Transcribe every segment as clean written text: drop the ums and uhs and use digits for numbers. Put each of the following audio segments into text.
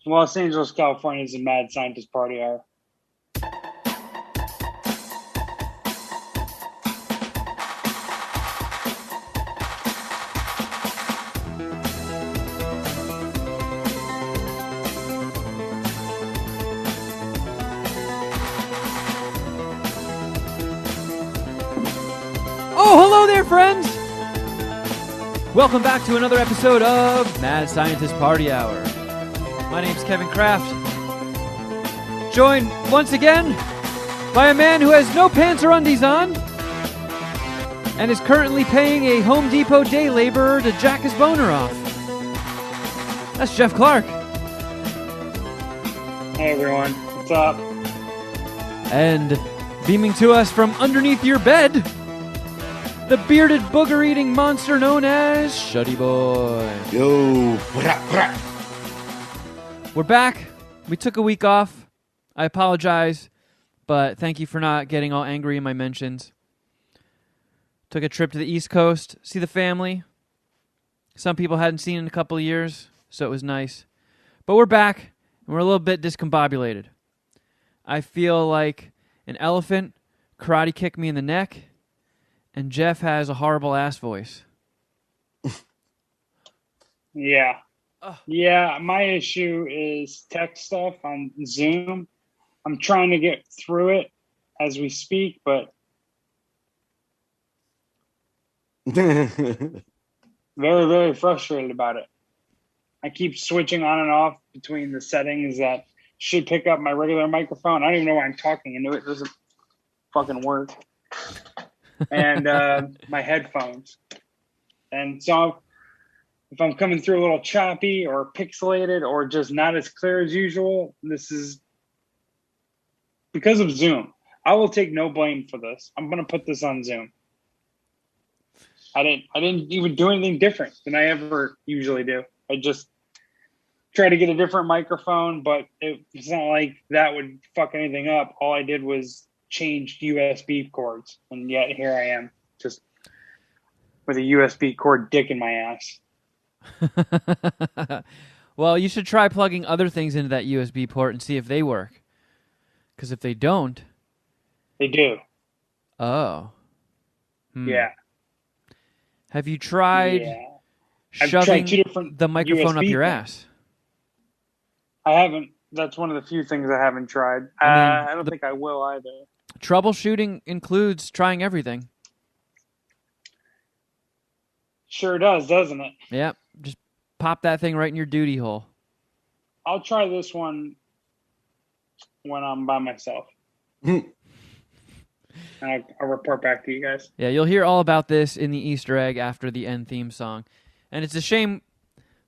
Los Angeles, California is a mad scientist party hour. Oh, hello there, friends! Welcome back to another episode of Mad Scientist Party Hour. My name's Kevin Kraft. Joined once again by a man who has no pants or undies on and is currently paying a Home Depot day laborer to jack his boner off. That's Jeff Clark. Hey everyone, what's up? And beaming to us from underneath your bed, the bearded booger-eating monster known as Shuddyboy. Yo, what up? We're back. We took a week off. I apologize, but thank you for not getting all angry in my mentions. Took a trip to the East Coast, see the family. Some people hadn't seen in a couple of years, so it was nice. But we're back, and we're a little bit discombobulated. I feel like an elephant karate kicked me in the neck, and Jeff has a horrible ass voice. Yeah. Yeah, my issue is tech stuff on Zoom. I'm trying to get through it as we speak, but very, very frustrated about it. I keep switching on and off between the settings that should pick up my regular microphone. I don't even know why I'm talking into it. It doesn't fucking work. And my headphones. And so if I'm coming through a little choppy or pixelated or just not as clear as usual, this is because of Zoom. I will take no blame for this. I'm going to put this on Zoom. I didn't even do anything different than I ever usually do. I just try to get a different microphone, but it's not like that would fuck anything up. All I did was changed USB cords, and yet here I am, just with a USB cord dick in my ass. Well, you should try plugging other things into that USB port and see if they work. Because if they don't... They do. Oh. Yeah. Have you tried shoving the microphone USB up your things. ass? I haven't. That's one of the few things I haven't tried. I don't think I will either. Troubleshooting includes trying everything. Sure does, doesn't it? Yep. Just pop that thing right in your duty hole. I'll try this one when I'm by myself. And I'll report back to you guys. Yeah, you'll hear all about this in the Easter egg after the end theme song. And it's a shame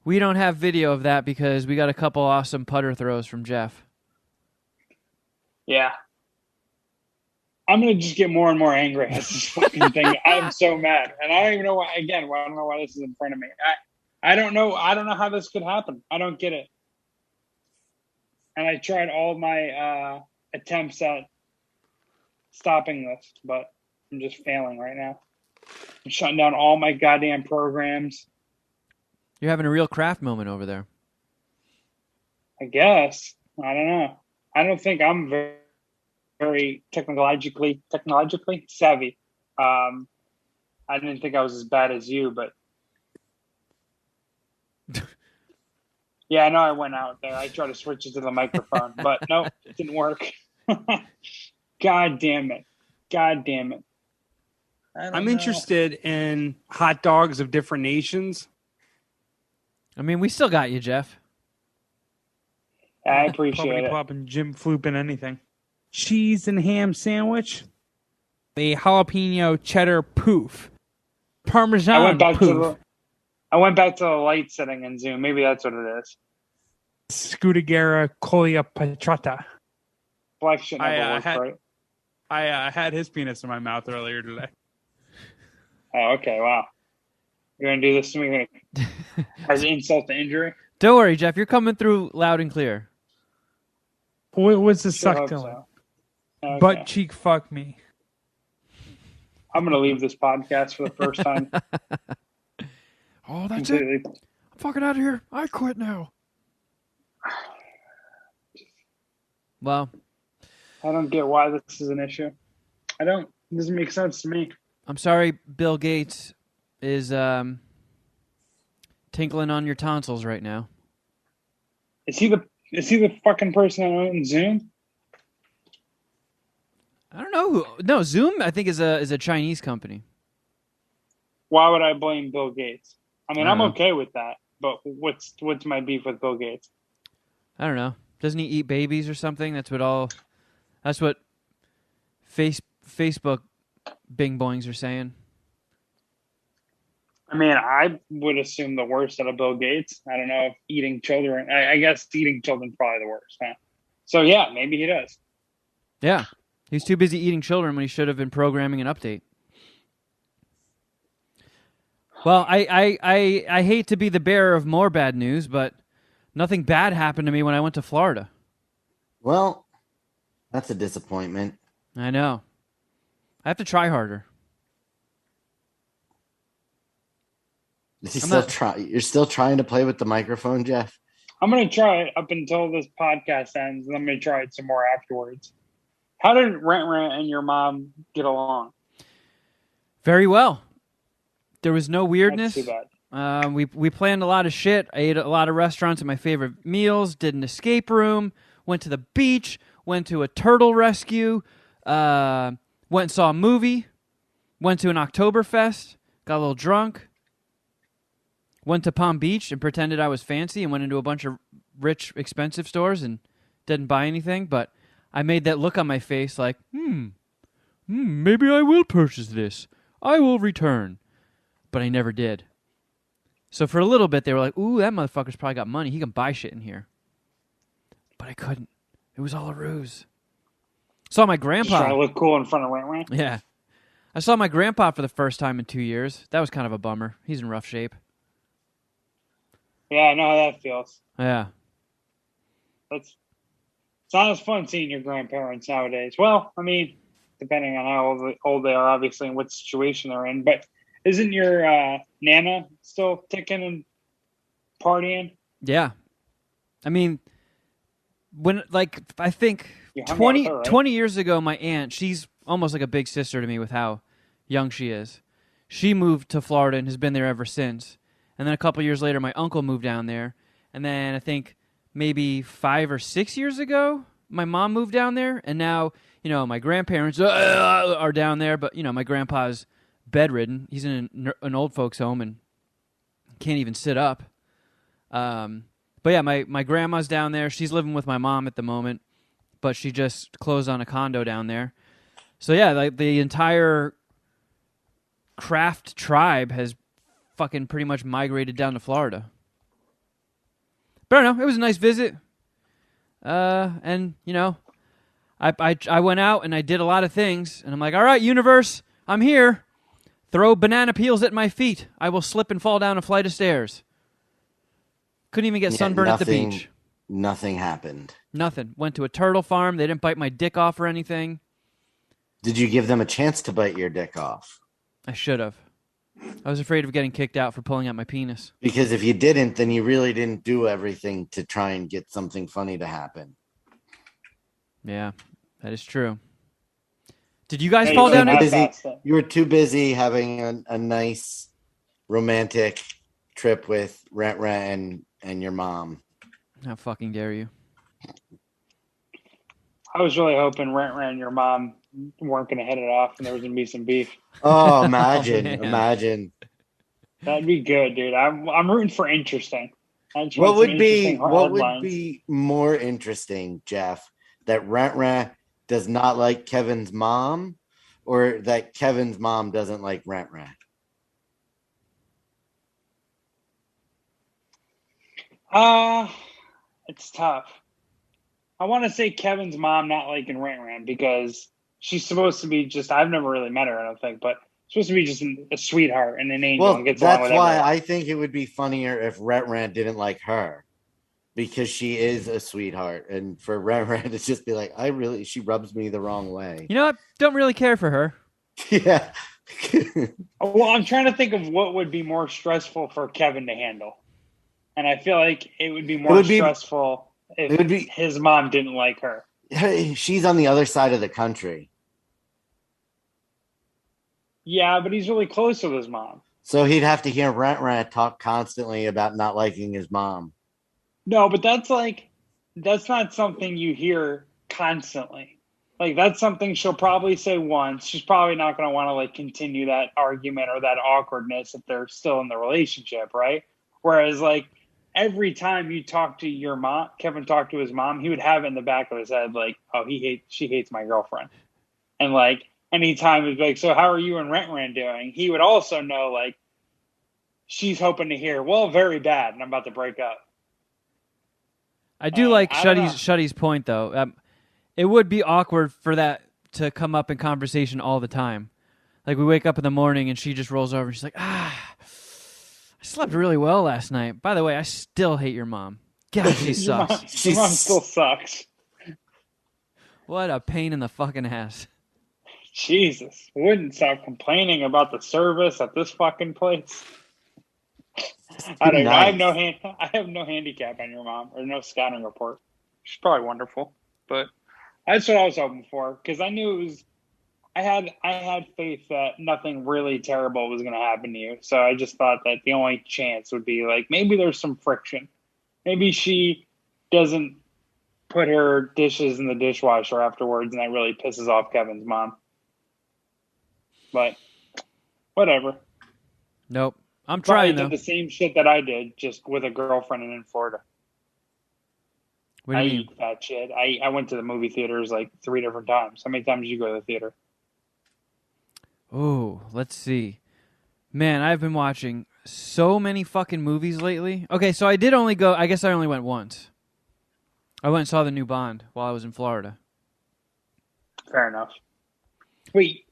we don't have video of that because we got a couple awesome putter throws from Jeff. Yeah. I'm going to just get more and more angry at this fucking thing. I'm so mad. And I don't even know why, again, I don't know why this is in front of me. I don't know how this could happen. I don't get it. And I tried all my attempts at stopping this, but I'm just failing right now. I'm shutting down all my goddamn programs. You're having a real craft moment over there. I guess. I don't know. I don't think I'm very technologically savvy. I didn't think I was as bad as you, but yeah, I know I went out there. I tried to switch it to the microphone, but nope, it didn't work. God damn it. I'm interested in hot dogs of different nations. I mean, we still got you, Jeff. I appreciate it. Popping Jim Flooping anything. Cheese and ham sandwich. A jalapeno cheddar poof. Parmesan poof. I went back to the light setting in Zoom. Maybe that's what it is. Scutigera colia patrata. Black shit never works, right? I had his penis in my mouth earlier today. Oh, okay. Wow. You're going to do this to me as insult to injury? Don't worry, Jeff. You're coming through loud and clear. What's the Sure suck hope to so. Okay. Butt cheek fuck me. I'm going to leave this podcast for the first time. Oh, that's completely. it. I'm fucking out of here. I quit now. Well, I don't get why this is an issue. I don't. It doesn't make sense to me. I'm sorry Bill Gates is tinkling on your tonsils right now. Is he the fucking person that owns Zoom? I don't know who. No, Zoom I think is a Chinese company. Why would I blame Bill Gates? I mean, I I'm don't know. okay with that, but what's my beef with Bill Gates? I don't know. Doesn't he eat babies or something? That's what Facebook bing boings are saying. I mean, I would assume the worst out of Bill Gates. I don't know if eating children. I guess eating children probably the worst. Huh? So yeah, maybe he does. Yeah. He's too busy eating children when he should have been programming an update. Well, I hate to be the bearer of more bad news, but nothing bad happened to me when I went to Florida. Well, that's a disappointment. I know. I have to try harder. You're still trying to play with the microphone, Jeff? I'm gonna try it up until this podcast ends, and I'm gonna try it some more afterwards. How did Rent and your mom get along? Very well. There was no That's weirdness. too bad. We planned a lot of shit. I ate at a lot of restaurants at my favorite meals, did an escape room, went to the beach, went to a turtle rescue, went and saw a movie, went to an Oktoberfest, got a little drunk, went to Palm Beach and pretended I was fancy and went into a bunch of rich, expensive stores and didn't buy anything, but I made that look on my face like, maybe I will purchase this. I will return. But I never did. So for a little bit, they were like, ooh, that motherfucker's probably got money. He can buy shit in here. But I couldn't. It was all a ruse. Saw my Just grandpa. trying to look cool in front of Rent. Yeah. I saw my grandpa for the first time in 2 years. That was kind of a bummer. He's in rough shape. Yeah, I know how that feels. Yeah. It's not as fun seeing your grandparents nowadays. Well, I mean, depending on how old they are, obviously, and what situation they're in. But isn't your Nana still ticking and partying? Yeah. I mean, I think You hung out 20, with her, right? 20 years ago, my aunt, she's almost like a big sister to me with how young she is. She moved to Florida and has been there ever since. And then a couple years later, my uncle moved down there. And then I think maybe 5 or 6 years ago, my mom moved down there. And now, my grandparents are down there. But, my grandpa's bedridden. He's in an old folks home and can't even sit up. But yeah, my grandma's down there. She's living with my mom at the moment. But she just closed on a condo down there. So yeah, like the entire craft tribe has fucking pretty much migrated down to Florida. But I don't know, it was a nice visit. And I went out and I did a lot of things, and I'm like, all right, universe, I'm here. Throw banana peels at my feet. I will slip and fall down a flight of stairs. Couldn't even get sunburned at the beach. Nothing happened. Nothing. Went to a turtle farm. They didn't bite my dick off or anything. Did you give them a chance to bite your dick off? I should have. I was afraid of getting kicked out for pulling out my penis. Because if you didn't, then you really didn't do everything to try and get something funny to happen. Yeah, that is true. Did you guys Hey, fall you down? were At- busy. You were too busy having a nice romantic trip with Rent and your mom. How fucking dare you? I was really hoping Rent and your mom weren't going to hit it off and there was going to be some beef. Oh, imagine, man. imagine. That'd be good, dude. I'm rooting for interesting. I just What want some would be interesting headlines. more interesting, Jeff? That Rent does not like Kevin's mom, or that Kevin's mom doesn't like Rent? It's tough. I want to say Kevin's mom not liking Rant because she's supposed to be just, I've never really met her, I don't think, but supposed to be just a sweetheart and an angel Well, and gets along that's with why everyone. I think it would be funnier if Rent didn't like her, because she is a sweetheart, and for Rent to just be like, she rubs me the wrong way. You know what? Don't really care for her. Yeah. Well, I'm trying to think of what would be more stressful for Kevin to handle. And I feel like it would be more stressful if his mom didn't like her. She's on the other side of the country. Yeah, but he's really close with his mom. So he'd have to hear Rent talk constantly about not liking his mom. No, but that's not something you hear constantly. Like that's something she'll probably say once. She's probably not going to want to like continue that argument or that awkwardness if they're still in the relationship, right? Whereas like every time you talk to your mom, Kevin talked to his mom, he would have it in the back of his head like, oh, she hates my girlfriend. And like anytime he'd be like, so how are you and Rent doing? He would also know like she's hoping to hear, well, very bad, and I'm about to break up. I do And like I don't know. Shuddy's point though. It would be awkward for that to come up in conversation all the time. Like we wake up in the morning and she just rolls over and she's like, I slept really well last night. By the way, I still hate your mom. God, she sucks. Your mom still sucks. What a pain in the fucking ass. Jesus, wouldn't stop complaining about the service at this fucking place. I don't know. Nice. I have no handicap on your mom or no scouting report. She's probably wonderful, but that's what I was hoping for because I knew it was. I had faith that nothing really terrible was going to happen to you. So I just thought that the only chance would be like maybe there's some friction. Maybe she doesn't put her dishes in the dishwasher afterwards, and that really pisses off Kevin's mom. But whatever. Nope. I'm Probably trying though. did the same shit that I did, just with a girlfriend and in Florida. What do I you mean? eat that shit. I went to the movie theaters like 3 different times. How many times did you go to the theater? Oh, let's see. Man, I've been watching so many fucking movies lately. Okay, so I did only go, I guess I only went once. I went and saw the new Bond while I was in Florida. Fair enough. Wait.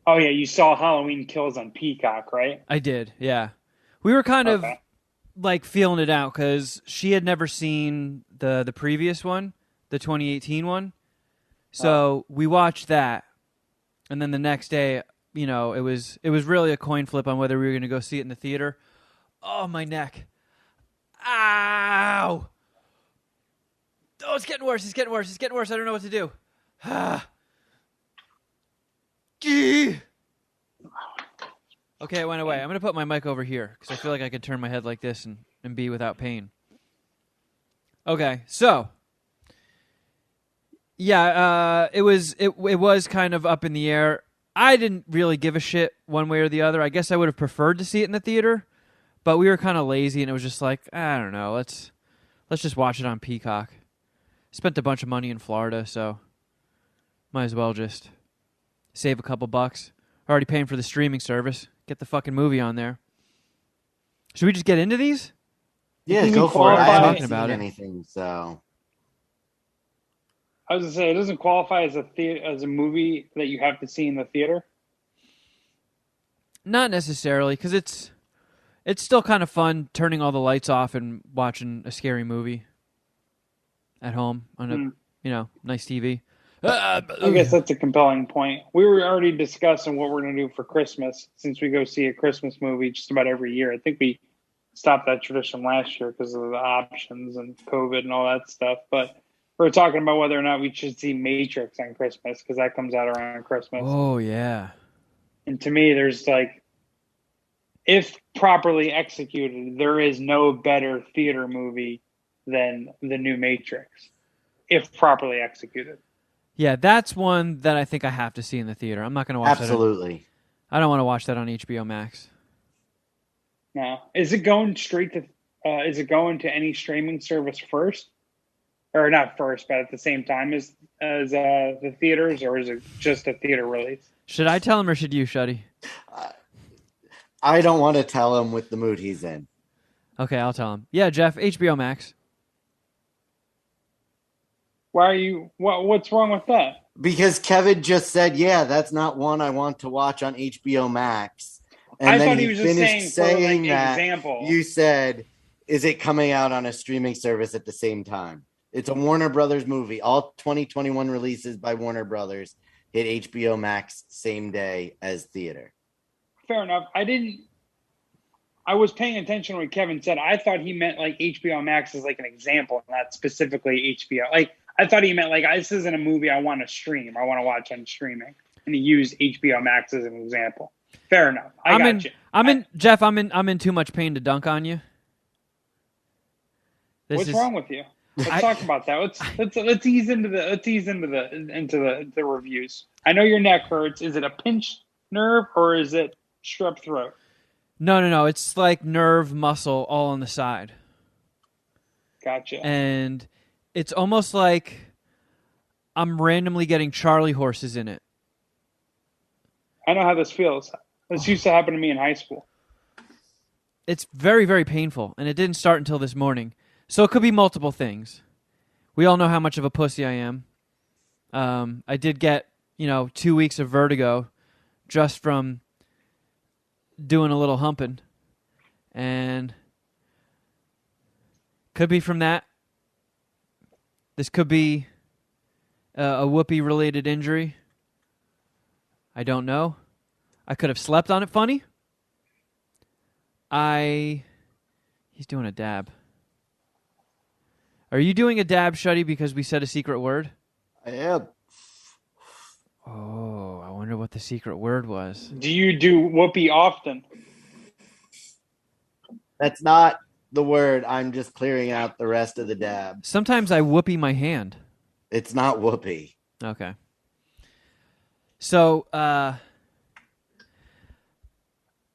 Oh, yeah, you saw Halloween Kills on Peacock, right? I did, yeah. We were kind of Okay. like feeling it out because she had never seen the previous one, the 2018 one. So we watched that, and then the next day, you know, it was really a coin flip on whether we were going to go see it in the theater. Oh, my neck! Ow! Oh, it's getting worse. It's getting worse. It's getting worse. I don't know what to do. Gee. Okay, it went away. I'm going to put my mic over here because I feel like I can turn my head like this and be without pain. Okay, so yeah, it was kind of up in the air. I didn't really give a shit one way or the other. I guess I would have preferred to see it in the theater, but we were kind of lazy and it was just like, I don't know, let's just watch it on Peacock. Spent a bunch of money in Florida, so might as well just save a couple bucks. Already paying for the streaming service. Get the fucking movie on there. Should we just get into these? Yeah, Doesn't go for it. I qualify- haven't Talking seen about it. anything, so I was going to say, it doesn't qualify as a movie that you have to see in the theater. Not necessarily, because it's still kind of fun turning all the lights off and watching a scary movie at home on a nice TV. I guess that's a compelling point. We were already discussing what we're going to do for Christmas since we go see a Christmas movie just about every year. I think we stopped that tradition last year because of the options and COVID and all that stuff. But we're talking about whether or not we should see Matrix on Christmas because that comes out around Christmas. Oh yeah. And to me, there's like, if properly executed, there is no better theater movie than the new Matrix, if properly executed. Yeah, that's one that I think I have to see in the theater. I'm not going to watch absolutely. that. I don't want to watch that on HBO Max. Now, is it going straight to? Is it going to any streaming service first, or not first, but at the same time as the theaters, or is it just a theater release? Should I tell him or should you, Shuddy? I don't want to tell him with the mood he's in. Okay, I'll tell him. Yeah, Jeff, HBO Max. Why are you? What's wrong with that? Because Kevin just said, yeah, that's not one I want to watch on HBO Max. And I then thought he was just finished saying for that, example. you said, is it coming out on a streaming service at the same time? It's a Warner Brothers movie. All 2021 releases by Warner Brothers hit HBO Max same day as theater. Fair enough. I was paying attention to what Kevin said. I thought he meant like HBO Max as like an example, not specifically HBO. Like I thought he meant like this isn't a movie I want to stream. I want to watch on streaming, and he used HBO Max as an example. Fair enough. I got you. Jeff. I'm in too much pain to dunk on you. What's wrong with you? Let's talk about that. Let's ease into the reviews. I know your neck hurts. Is it a pinched nerve or is it strep throat? No. It's like nerve muscle all on the side. Gotcha. And it's almost like I'm randomly getting Charlie horses in it. I know how this feels. This used to happen to me in high school. It's very, very painful, and it didn't start until this morning. So it could be multiple things. We all know how much of a pussy I am. I did get, 2 weeks of vertigo just from doing a little humping. And could be from that. This could be a whoopee-related injury. I don't know. I could have slept on it funny. He's doing a dab. Are you doing a dab, Shuddy, because we said a secret word? I am. Oh, I wonder what the secret word was. Do you do whoopee often? That's not the word. I'm just clearing out the rest of the dab. Sometimes I whoopee my hand. It's not whoopee. Okay. So,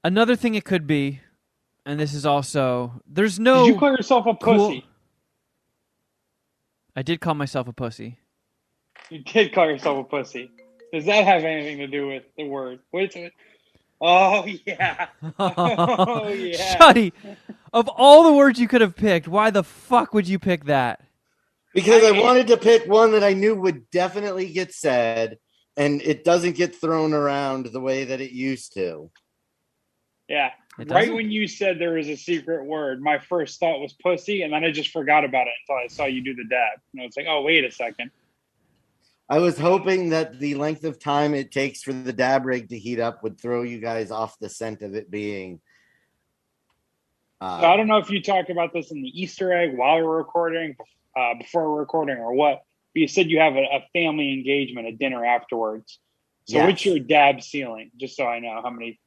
another thing it could be, and this is also, there's no... Did you call yourself a pussy? I did call myself a pussy. You did call yourself a pussy. Does that have anything to do with the word? Wait a minute. Oh, yeah. Oh, yeah. Shuddy, of all the words you could have picked, why the fuck would you pick that? Because I wanted to pick one that I knew would definitely get said, and it doesn't get thrown around the way that it used to. Yeah. Right when you said there was a secret word, my first thought was pussy, and then I just forgot about it until I saw you do the dab. And I was like, oh, wait a second. I was hoping that the length of time it takes for the dab rig to heat up would throw you guys off the scent of it being. So I don't know if you talked about this in the Easter egg while we were recording, before we're recording, or what. But you said you have a family engagement, a dinner afterwards. So Yes. What's your dab ceiling? Just so I know how many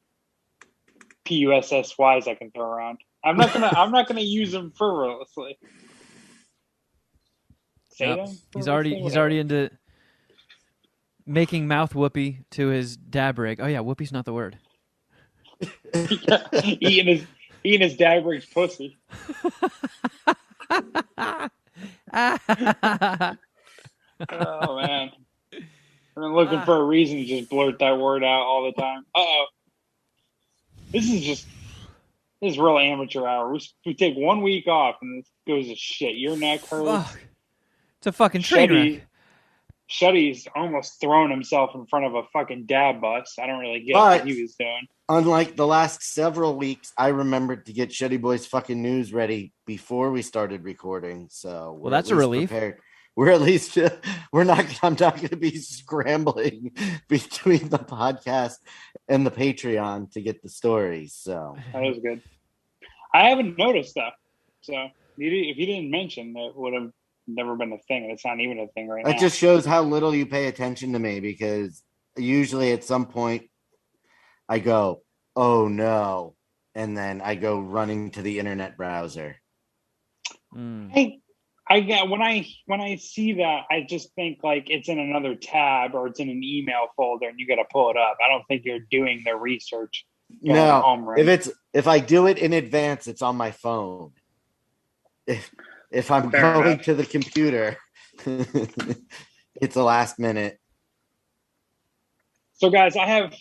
PUSSYs I can throw around. I'm not gonna use them frivolously. Say them. He's already into making mouth whoopee to his dab rig. Oh yeah, whoopie's not the word. eating his dab rig's pussy. Oh man, I'm looking for a reason to just blurt that word out all the time. This is real amateur hour. We take 1 week off and this goes to shit. Your neck hurts. Fuck. It's a fucking train wreck. Shuddy's almost thrown himself in front of a fucking dab bus. I don't really get what he was doing. Unlike the last several weeks, I remembered to get Shuddyboy's fucking news ready before we started recording. So well, that's a relief. Prepared. We're at least I'm not going to be scrambling between the podcast and the Patreon to get the stories. So that was good. I haven't noticed that. So if you didn't mention, that would have never been a thing. It's not even a thing right now. That just shows how little you pay attention to me, because usually at some point I go, oh no, and then I go running to the internet browser. I get when I see that, I just think like it's in another tab or it's in an email folder and you got to pull it up. I don't think you're doing the research. No, if I do it in advance, it's on my phone. If I'm going to the computer, it's a last minute. So guys, I have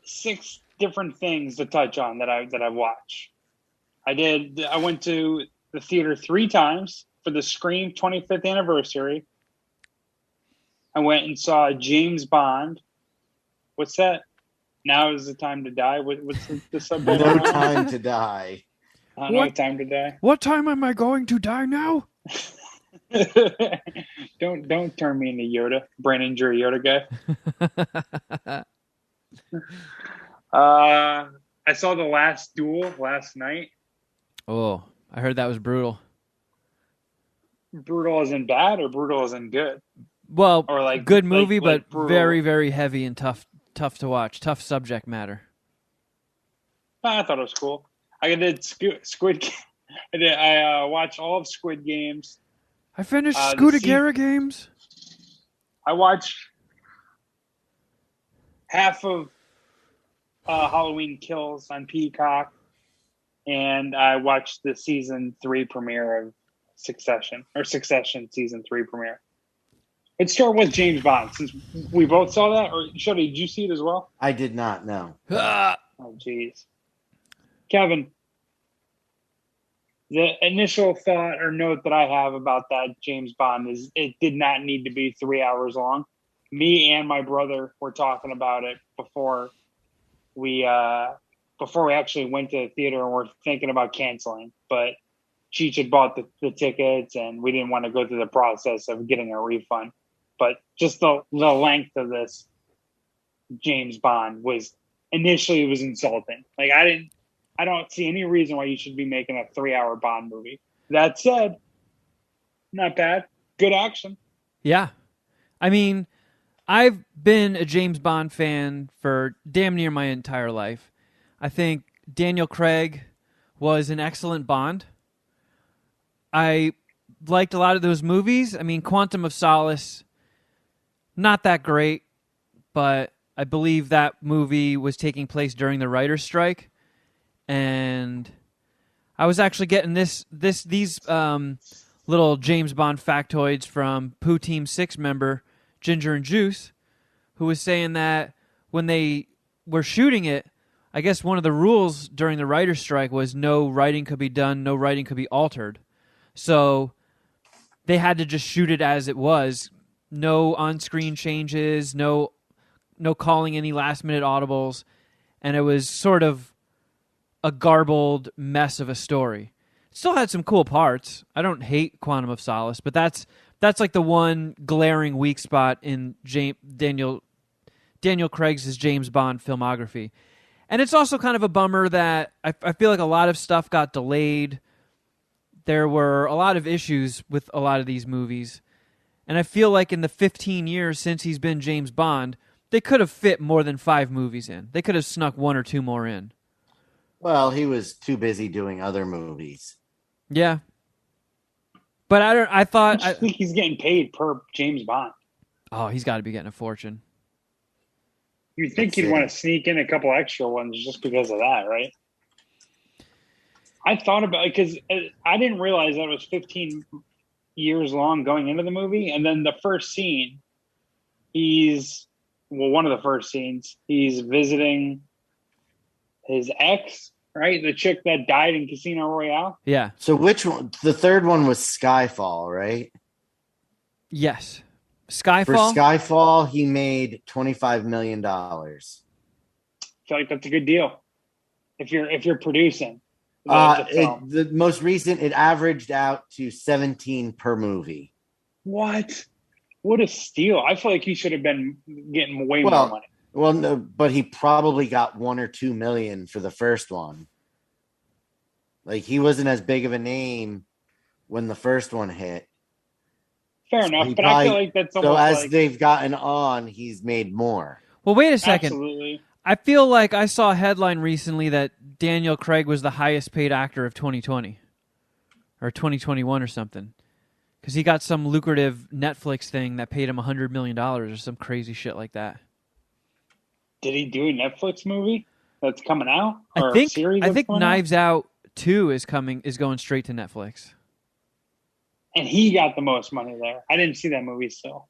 6 different things to touch on that I watch. I went to the theater 3 times for the Scream 25th anniversary. I went and saw James Bond. What's that? Now is the time to die. What's the subtitle? No time to die. No time to die. What time am I going to die now? Don't turn me into Yoda, brain injury Yoda guy. I saw The Last Duel last night. Oh, I heard that was brutal. Brutal as in bad or brutal as in good? Well, Or like good movie, like but brutal. very, very heavy and tough to watch. Tough subject matter. I thought it was cool. I did Squid Game. I watched all of Squid Games. I finished The Scutigera games. I watched half of Halloween Kills on Peacock, and I watched the season 3 premiere of Succession season 3 premiere. Let's start with James Bond, since we both saw that. Or Shuddy, did you see it as well? I did not know. Ah! Oh, jeez. Kevin, the initial thought or note that I have about that James Bond is it did not need to be 3 hours long. Me and my brother were talking about it before we actually went to the theater and were thinking about canceling. But Cheech had bought the tickets, and we didn't want to go through the process of getting a refund. But just the length of this James Bond was initially insulting. Like I don't see any reason why you should be making a 3-hour Bond movie. That said, not bad. Good action. Yeah. I mean, I've been a James Bond fan for damn near my entire life. I think Daniel Craig was an excellent Bond. I liked a lot of those movies. I mean, Quantum of Solace, not that great, but I believe that movie was taking place during the writer's strike. And I was actually getting these little James Bond factoids from Pooh Team 6 member Ginger and Juice, who was saying that when they were shooting it, I guess one of the rules during the writer's strike was no writing could be done, no writing could be altered. So they had to just shoot it as it was. No on-screen changes, no calling any last-minute audibles, and it was sort of a garbled mess of a story. It still had some cool parts. I don't hate Quantum of Solace, but that's like the one glaring weak spot in Daniel Craig's James Bond filmography. And it's also kind of a bummer that I feel like a lot of stuff got delayed. There were a lot of issues with a lot of these movies. And I feel like in the 15 years since he's been James Bond, they could have fit more than 5 movies in. They could have snuck 1 or 2 more in. Well, he was too busy doing other movies. Yeah. But I think he's getting paid per James Bond. Oh, he's got to be getting a fortune. You'd think he'd want to sneak in a couple extra ones just because of that, right? I thought about it because I didn't realize that it was 15 years long going into the movie. And then the first scene, one of the first scenes, he's visiting his ex, right? The chick that died in Casino Royale. Yeah. So which one? The third one was Skyfall, right? Yes. Skyfall? For Skyfall, he made $25 million. I feel like that's a good deal. If you're producing. The most recent, it averaged out to 17 per movie. What a steal. I feel like he should have been getting way more money. Well, no, but he probably got 1 or 2 million for the first one. Like, he wasn't as big of a name when the first one hit. Fair enough, but I feel like that's almost so as they've gotten on, he's made more. Well, wait a second. Absolutely. I feel like I saw a headline recently that Daniel Craig was the highest paid actor of 2020 or 2021 or something. Because he got some lucrative Netflix thing that paid him $100 million or some crazy shit like that. Did he do a Netflix movie that's coming out? Or I think a series Knives Out 2 is going straight to Netflix. And he got the most money there. I didn't see that movie still.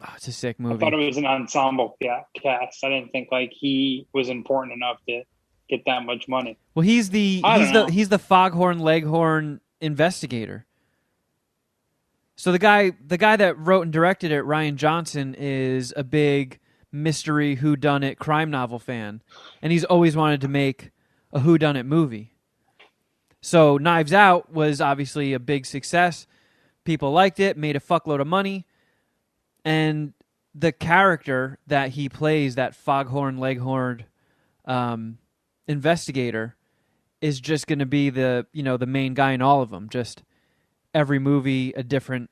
Oh, it's a sick movie. I thought it was an ensemble cast. I didn't think like he was important enough to get that much money. Well, he's the Foghorn Leghorn investigator. So the guy that wrote and directed it, Ryan Johnson, is a big mystery whodunit crime novel fan, and he's always wanted to make a whodunit movie. So Knives Out was obviously a big success. People liked it, made a fuckload of money, and the character that he plays, that Foghorn Leghorn investigator, is just going to be the main guy in all of them. Just every movie a different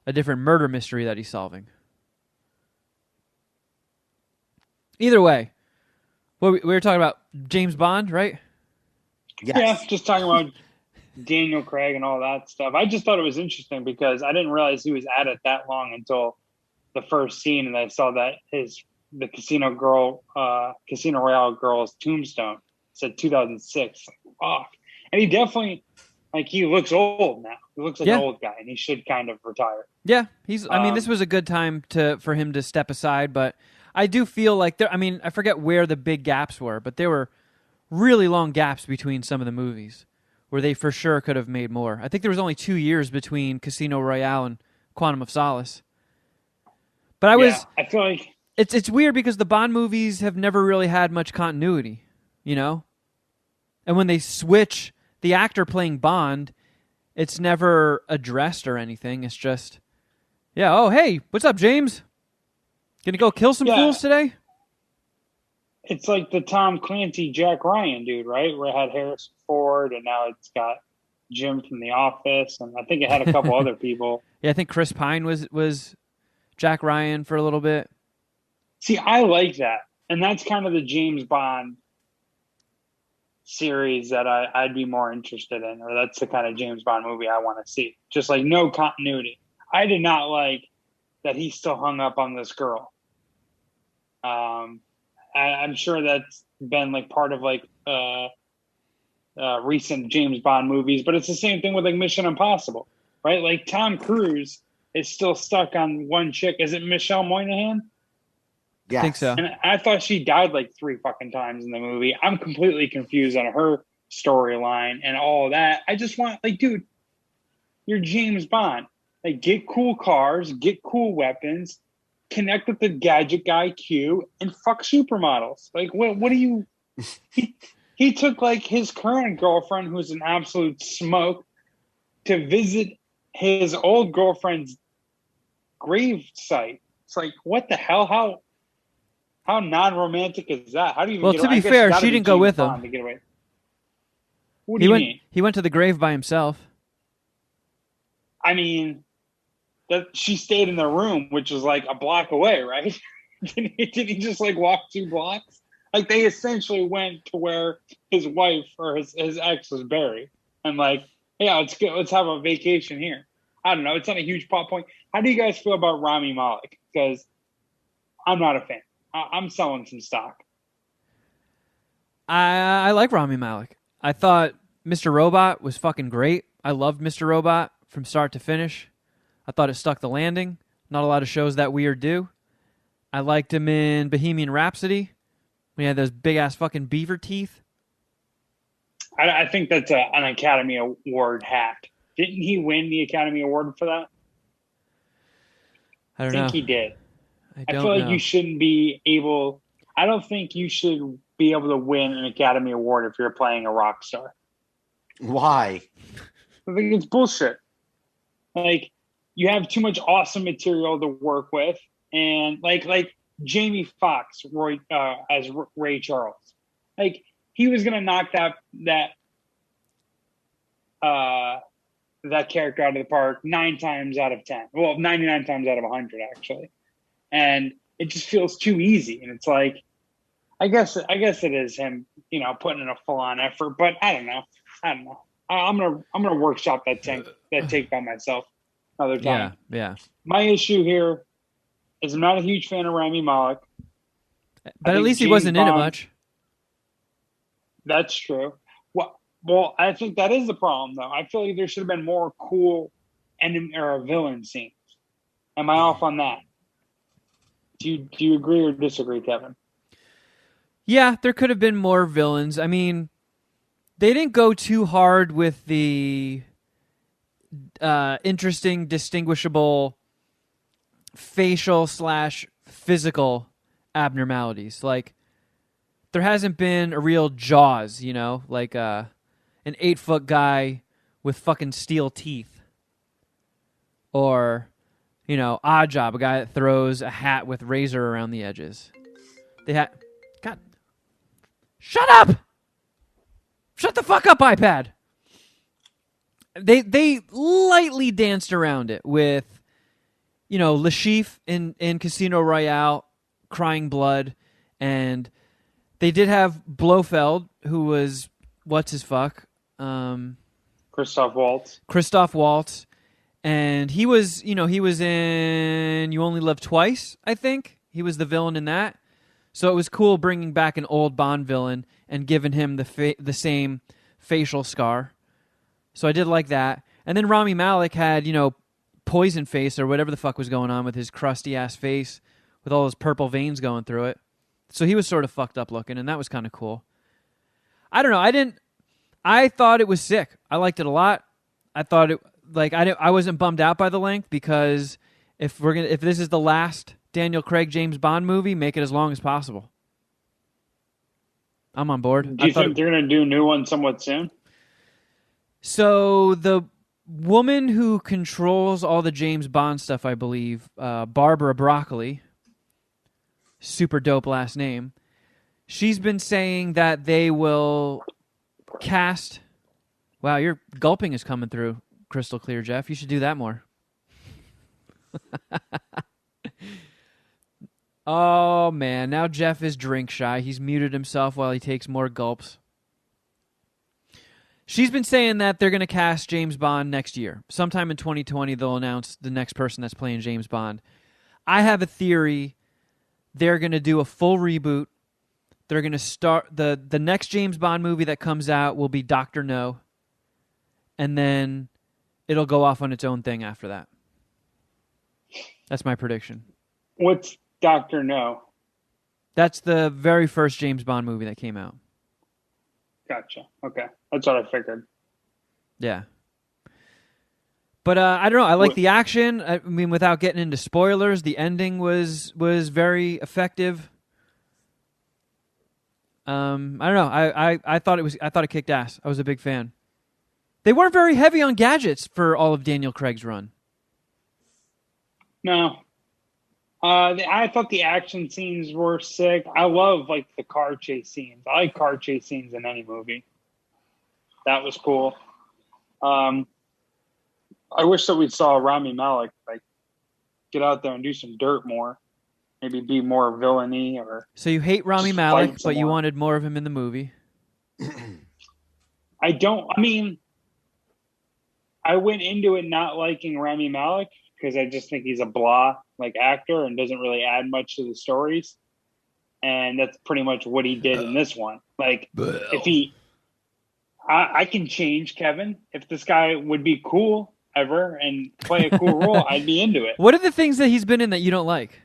murder mystery that he's solving. Either way, we were talking about James Bond, right? Yes. Yeah, just talking about Daniel Craig and all that stuff. I just thought it was interesting because I didn't realize he was at it that long until the first scene, and I saw that the Casino Royale girl's tombstone said 2006. Fuck. And he definitely, like, he looks old now. He looks like an old guy, and he should kind of retire. Yeah, this was a good time for him to step aside, but I do feel like I forget where the big gaps were, but there were really long gaps between some of the movies where they for sure could have made more. I think there was only 2 years between Casino Royale and Quantum of Solace. But I feel like it's weird because the Bond movies have never really had much continuity, you know? And when they switch the actor playing Bond, it's never addressed or anything. It's just, oh, hey, what's up, James? Gonna go kill some fools today? It's like the Tom Clancy Jack Ryan dude, right? Where it had Harrison Ford, and now it's got Jim from The Office, and I think it had a couple other people. Yeah, I think Chris Pine was Jack Ryan for a little bit. See, I like that, and that's kind of the James Bond series that I'd be more interested in, or that's the kind of James Bond movie I want to see. Just like no continuity. I did not like that he still hung up on this girl. I'm sure that's been like part of like recent James Bond movies, but it's the same thing with like Mission Impossible, right? Like Tom Cruise is still stuck on one chick. Is it Michelle Monaghan? Yes. I think so. And I thought she died like 3 fucking times in the movie. I'm completely confused on her storyline and all that. I just want, like, dude, you're James Bond. Like, get cool cars, get cool weapons, connect with the gadget guy Q, and fuck supermodels. Like, what do you? He took like his current girlfriend, who's an absolute smoke, to visit his old girlfriend's grave site. It's like, what the hell? How non-romantic is that? How do you even Well, get to away? be fair, she didn't go with him. To get away. What do you mean? He went to the grave by himself. I mean, that she stayed in the room, which was like a block away, right? Did he just like walk 2 blocks? Like they essentially went to where his wife or his ex was buried, and like, yeah, let's have a vacation here. I don't know. It's not a huge plot point. How do you guys feel about Rami Malek? Because I'm not a fan. I'm selling some stock. I like Rami Malek. I thought Mr. Robot was fucking great. I loved Mr. Robot from start to finish. I thought it stuck the landing. Not a lot of shows that weird do. I liked him in Bohemian Rhapsody when he had those big-ass fucking beaver teeth. I think that's an Academy Award hack. Didn't he win the Academy Award for that? I don't know. I think he did. I feel like know. you shouldn't be able. I don't think you should be able to win an Academy Award if you're playing a rock star. Why? I think it's bullshit. Like, you have too much awesome material to work with, and like Jamie Foxx, as Ray Charles, like he was gonna knock that character out of the park 9 times out of 10. Well, 99 times out of 100 actually. And it just feels too easy. And it's like, I guess it is him, putting in a full on effort, but I don't know. I'm gonna workshop that take by myself another time. Yeah. My issue here is I'm not a huge fan of Rami Malek. But at least he wasn't in it much. That's true. Well, I think that is the problem, though. I feel like there should have been more cool enemy or villain scenes. Am I off on that? Do you agree or disagree, Kevin? Yeah, there could have been more villains. I mean, they didn't go too hard with the interesting, distinguishable facial/physical abnormalities. Like, there hasn't been a real Jaws, like an 8-foot guy with fucking steel teeth. Or, Odd Job, a guy that throws a hat with razor around the edges. God. Shut up! Shut the fuck up, iPad! they lightly danced around it with, Lashif in Casino Royale crying blood, and they did have Blofeld, who was what's his fuck, Christoph Waltz, and he was in You Only Live Twice, I think. He was the villain in that. So it was cool bringing back an old Bond villain and giving him the same facial scar. So I did like that. And then Rami Malek had, poison face or whatever the fuck was going on with his crusty ass face with all those purple veins going through it. So he was sort of fucked up looking, and that was kind of cool. I don't know. I thought it was sick. I liked it a lot. I thought it I wasn't bummed out by the length, because if this is the last Daniel Craig James Bond movie, make it as long as possible. I'm on board. Do you think they're going to do a new one somewhat soon? So the woman who controls all the James Bond stuff, I believe, Barbara Broccoli, super dope last name, she's been saying that they will cast... Wow, your gulping is coming through crystal clear, Jeff. You should do that more. Oh, man. Now Jeff is drink shy. He's muted himself while he takes more gulps. She's been saying that they're going to cast James Bond next year. Sometime in 2020, they'll announce the next person that's playing James Bond. I have a theory they're going to do a full reboot. They're going to start... The next James Bond movie that comes out will be Dr. No. And then it'll go off on its own thing after that. That's my prediction. What's Dr. No? That's the very first James Bond movie that came out. Gotcha. Okay. That's what I figured. Yeah. But I don't know. I like the action. I mean, without getting into spoilers, the ending was very effective. I don't know. I thought it kicked ass. I was a big fan. They weren't very heavy on gadgets for all of Daniel Craig's run. No. I thought the action scenes were sick. I love the car chase scenes. I like car chase scenes in any movie. That was cool. I wish that we saw Rami Malek get out there and do some dirt more. Maybe be more villainy or. So you hate Rami Malek, but you wanted more of him in the movie. I don't. I mean, I went into it not liking Rami Malek because I just think he's a blah actor and doesn't really add much to the stories. And that's pretty much what he did in this one. If I can change Kevin. If this guy would be cool ever and play a cool role, I'd be into it. What are the things that he's been in that you don't like?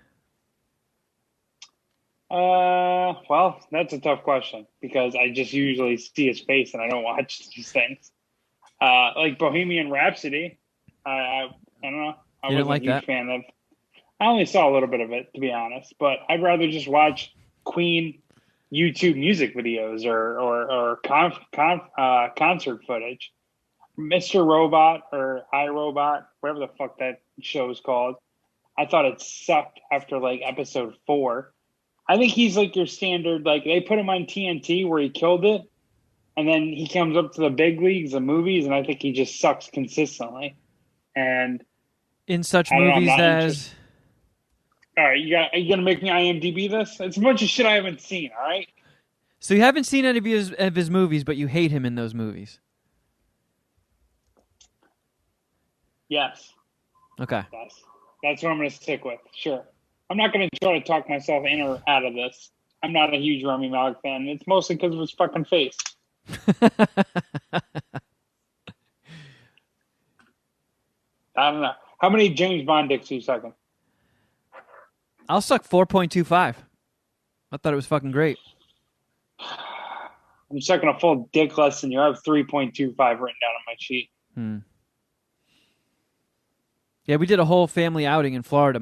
Well, that's a tough question because I just usually see his face and I don't watch these things. Like Bohemian Rhapsody, I don't know. I wasn't a huge fan of. I only saw a little bit of it, to be honest, but I'd rather just watch Queen YouTube music videos or concert footage. Mr. Robot or iRobot, whatever the fuck that show is called. I thought it sucked after episode 4. I think he's your standard, they put him on TNT where he killed it, and then he comes up to the big leagues of movies, and I think he just sucks consistently. And in such movies as... All right, are you going to make me IMDb this? It's a bunch of shit I haven't seen, all right? So you haven't seen any of his movies, but you hate him in those movies? Yes. Okay. Yes. That's what I'm going to stick with, sure. I'm not going to try to talk myself in or out of this. I'm not a huge Rami Malek fan. It's mostly because of his fucking face. I don't know. How many James Bond dicks are you sucking? I'll suck 4.25. I thought it was fucking great. I'm sucking a full dick less than you. I have 3.25 written down on my sheet. Yeah, we did a whole family outing in Florida.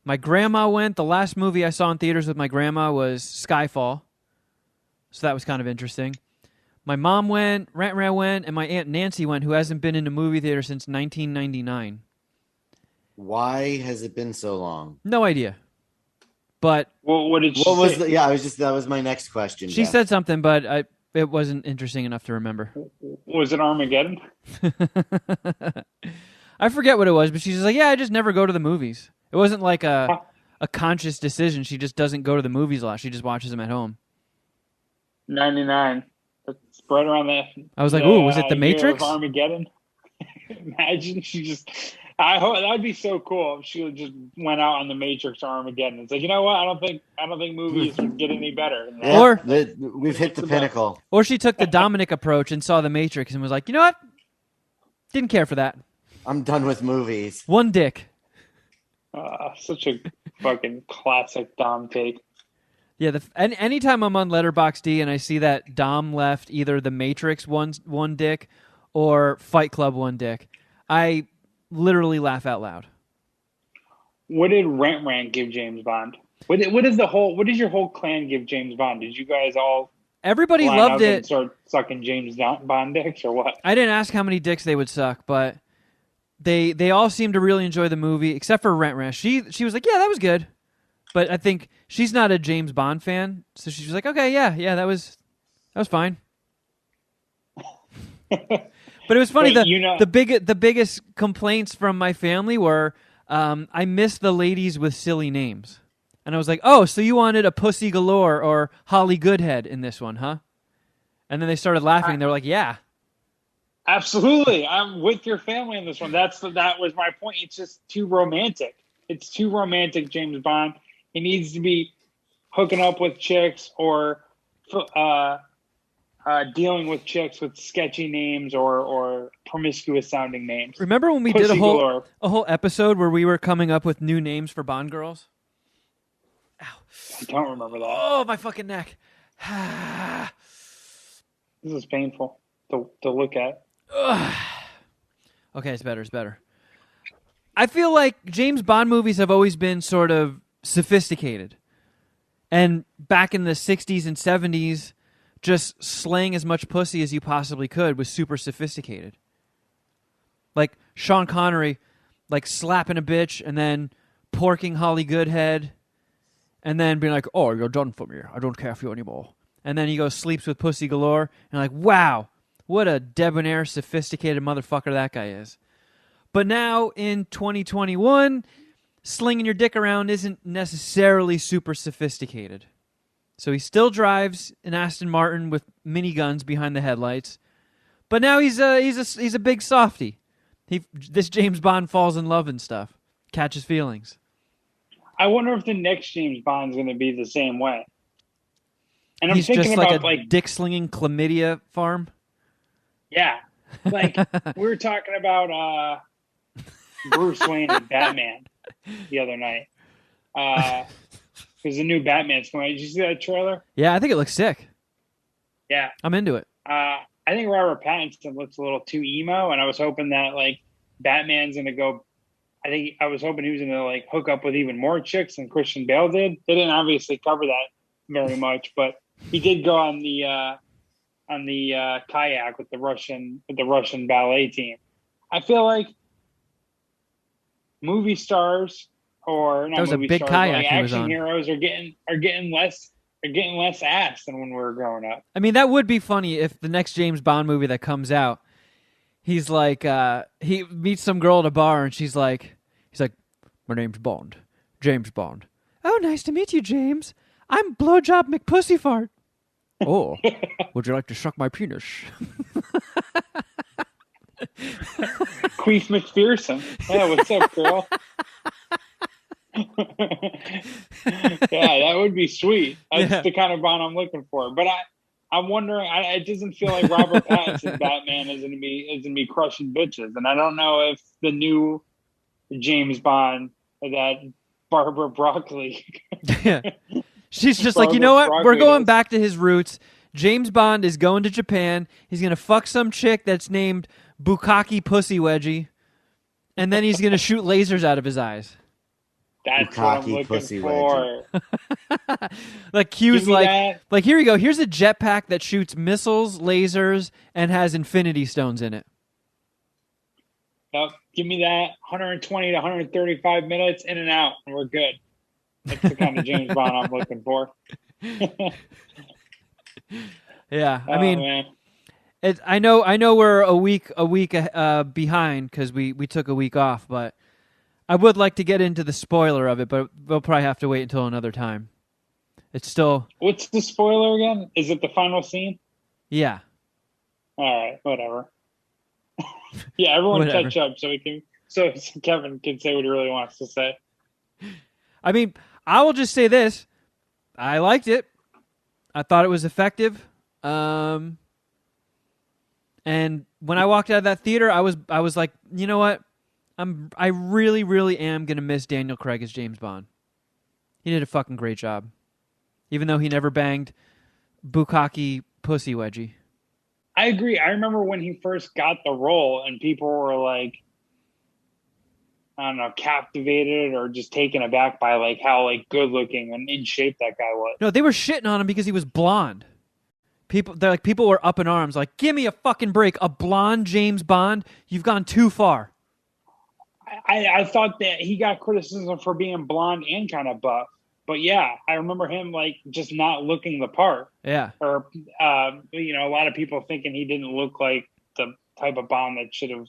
My grandma went. The last movie I saw in theaters with my grandma was Skyfall. So that was kind of interesting. My mom went, Rant went, and my Aunt Nancy went, who hasn't been in a movie theater since 1999. Why has it been so long? No idea. But what did she say? That was my next question. She said something, but it wasn't interesting enough to remember. Was it Armageddon? I forget what it was, but she's just like, yeah, I just never go to the movies. It wasn't like a conscious decision. She just doesn't go to the movies a lot. She just watches them at home. 99. That's right around that. I was like, ooh, was it The year Matrix? of Armageddon. Imagine she just. I hope that'd be so cool if she just went out on The Matrix or Armageddon. It's like, you know what? I don't think movies would get any better than that. Yeah, Or- we've hit the pinnacle. Or she took the Dominic approach and saw The Matrix and was like, you know what? Didn't care for that. I'm done with movies. One dick. Such a fucking classic Dom take. Yeah, anytime I'm on Letterboxd and I see that Dom left either The Matrix one dick or Fight Club one dick, I literally laugh out loud. What did Rant give James Bond? What does your whole clan give James Bond? Did you guys all Everybody line loved up it. and start sucking James Bond dicks or what? I didn't ask how many dicks they would suck, but they all seemed to really enjoy the movie, except for Rent. She was like, yeah, that was good. But I think she's not a James Bond fan, so she was like, okay, yeah, that was fine. But it was funny. Wait, The biggest complaints from my family were I missed the ladies with silly names, and I was like, oh, so you wanted a Pussy Galore or Holly Goodhead in this one, huh? And then they started laughing. They were like, yeah. Absolutely. I'm with your family on this one. That was my point. It's just too romantic. It's too romantic, James Bond. He needs to be hooking up with chicks or dealing with chicks with sketchy names or promiscuous sounding names. Remember when we Pussy did a galore. whole episode where we were coming up with new names for Bond girls? Ow. I don't remember that. Oh, my fucking neck. This is painful to look at. Okay, it's better. I feel like James Bond movies have always been sort of sophisticated. And back in the 60s and 70s, just slaying as much pussy as you possibly could was super sophisticated. Like Sean Connery, like slapping a bitch and then porking Holly Goodhead and then being like, oh, you're done for me. I don't care for you anymore. And then he goes sleeps with Pussy Galore and like, wow, what a debonair, sophisticated motherfucker that guy is. But now in 2021, slinging your dick around isn't necessarily super sophisticated. So he still drives an Aston Martin with miniguns behind the headlights, but now he's a big softy. This James Bond falls in love and stuff, catches feelings. I wonder if the next James Bond's going to be the same way. And He's I'm thinking just about like a dick slinging chlamydia farm. Yeah, like we were talking about Bruce Wayne and Batman the other night. Because the new Batman's coming out. Did you see that trailer? Yeah, I think it looks sick. Yeah. I'm into it. I think Robert Pattinson looks a little too emo, and I was hoping that like Batman's going to go. I was hoping he was going to like hook up with even more chicks than Christian Bale did. They didn't obviously cover that very much, but he did go on the kayak with the Russian ballet team. I feel like movie stars or not that was a movie big stars, kayak like he was action on. Heroes are getting less ass than when we were growing up. I mean, that would be funny if the next James Bond movie that comes out, he's like, he meets some girl at a bar and he's like, my name's Bond, James Bond. Oh, nice to meet you, James. I'm Blowjob McPussyfart. Oh, would you like to suck my penis? Queef McPherson. Yeah, what's up, girl? Yeah, that would be sweet. That's the kind of Bond I'm looking for. But I'm wondering. It doesn't feel like Robert Pattinson Batman is going to be crushing bitches, and I don't know if the new James Bond that Barbara Broccoli. Yeah. She's just like, you know what? We're going back to his roots. James Bond is going to Japan. He's going to fuck some chick that's named Bukkake Pussy Wedgie, and then he's going to shoot lasers out of his eyes. That's what I'm looking for. Like Q's like here we go. Here's a jetpack that shoots missiles, lasers, and has infinity stones in it. Yep. Give me that 120 to 135 minutes in and out, and we're good. That's the kind of James Bond I'm looking for. Yeah, I Oh, mean, man. I know we're a week behind because we took a week off, but I would like to get into the spoiler of it, but we'll probably have to wait until another time. It's still, What's the spoiler again? Is it the final scene? yeah, All right, whatever. Yeah, everyone Whatever. catch up so Kevin can say what he really wants to say. I mean, I will just say this: I liked it. I thought it was effective. And when I walked out of that theater, I was like, you know what? I really, really am gonna miss Daniel Craig as James Bond. He did a fucking great job, even though he never banged Bukkake pussy wedgie. I agree. I remember when he first got the role and people were like, I don't know, captivated or just taken aback by like how like good looking and in shape that guy was. No, they were shitting on him because he was blonde. People were up in arms, like, give me a fucking break. A blonde James Bond? You've gone too far. I thought that he got criticism for being blonde and kind of buff. But yeah, I remember him like just not looking the part. Yeah. Or, a lot of people thinking he didn't look like the type of Bond that should have,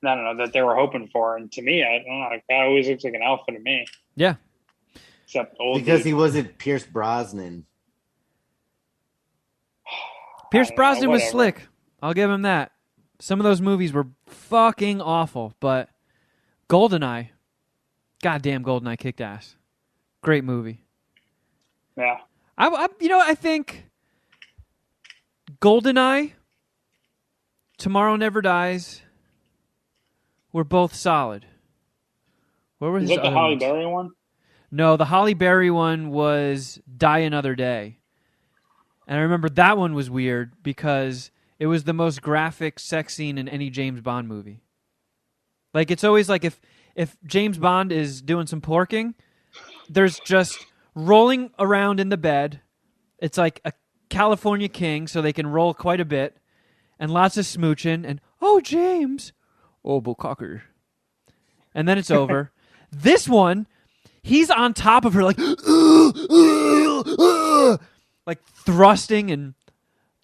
I don't know, that they were hoping for. And to me, I don't know, that guy always looks like an alpha to me. Yeah. Except old Because dude. he wasn't Pierce Brosnan. Pierce I don't know, Brosnan was whatever. slick. I'll give him that. Some of those movies were fucking awful, but GoldenEye, goddamn GoldenEye kicked ass. Great movie. Yeah. I think GoldenEye, Tomorrow Never Dies, were both solid. What were Is his that the other Halle ones? Berry one? No, the Halle Berry one was Die Another Day. And I remember that one was weird because it was the most graphic sex scene in any James Bond movie. Like, it's always like if James Bond is doing some porking, there's just rolling around in the bed. It's like a California king, so they can roll quite a bit. And lots of smooching. And, oh, James. Oh, Bukkake. And then it's over. This one, he's on top of her like, like thrusting and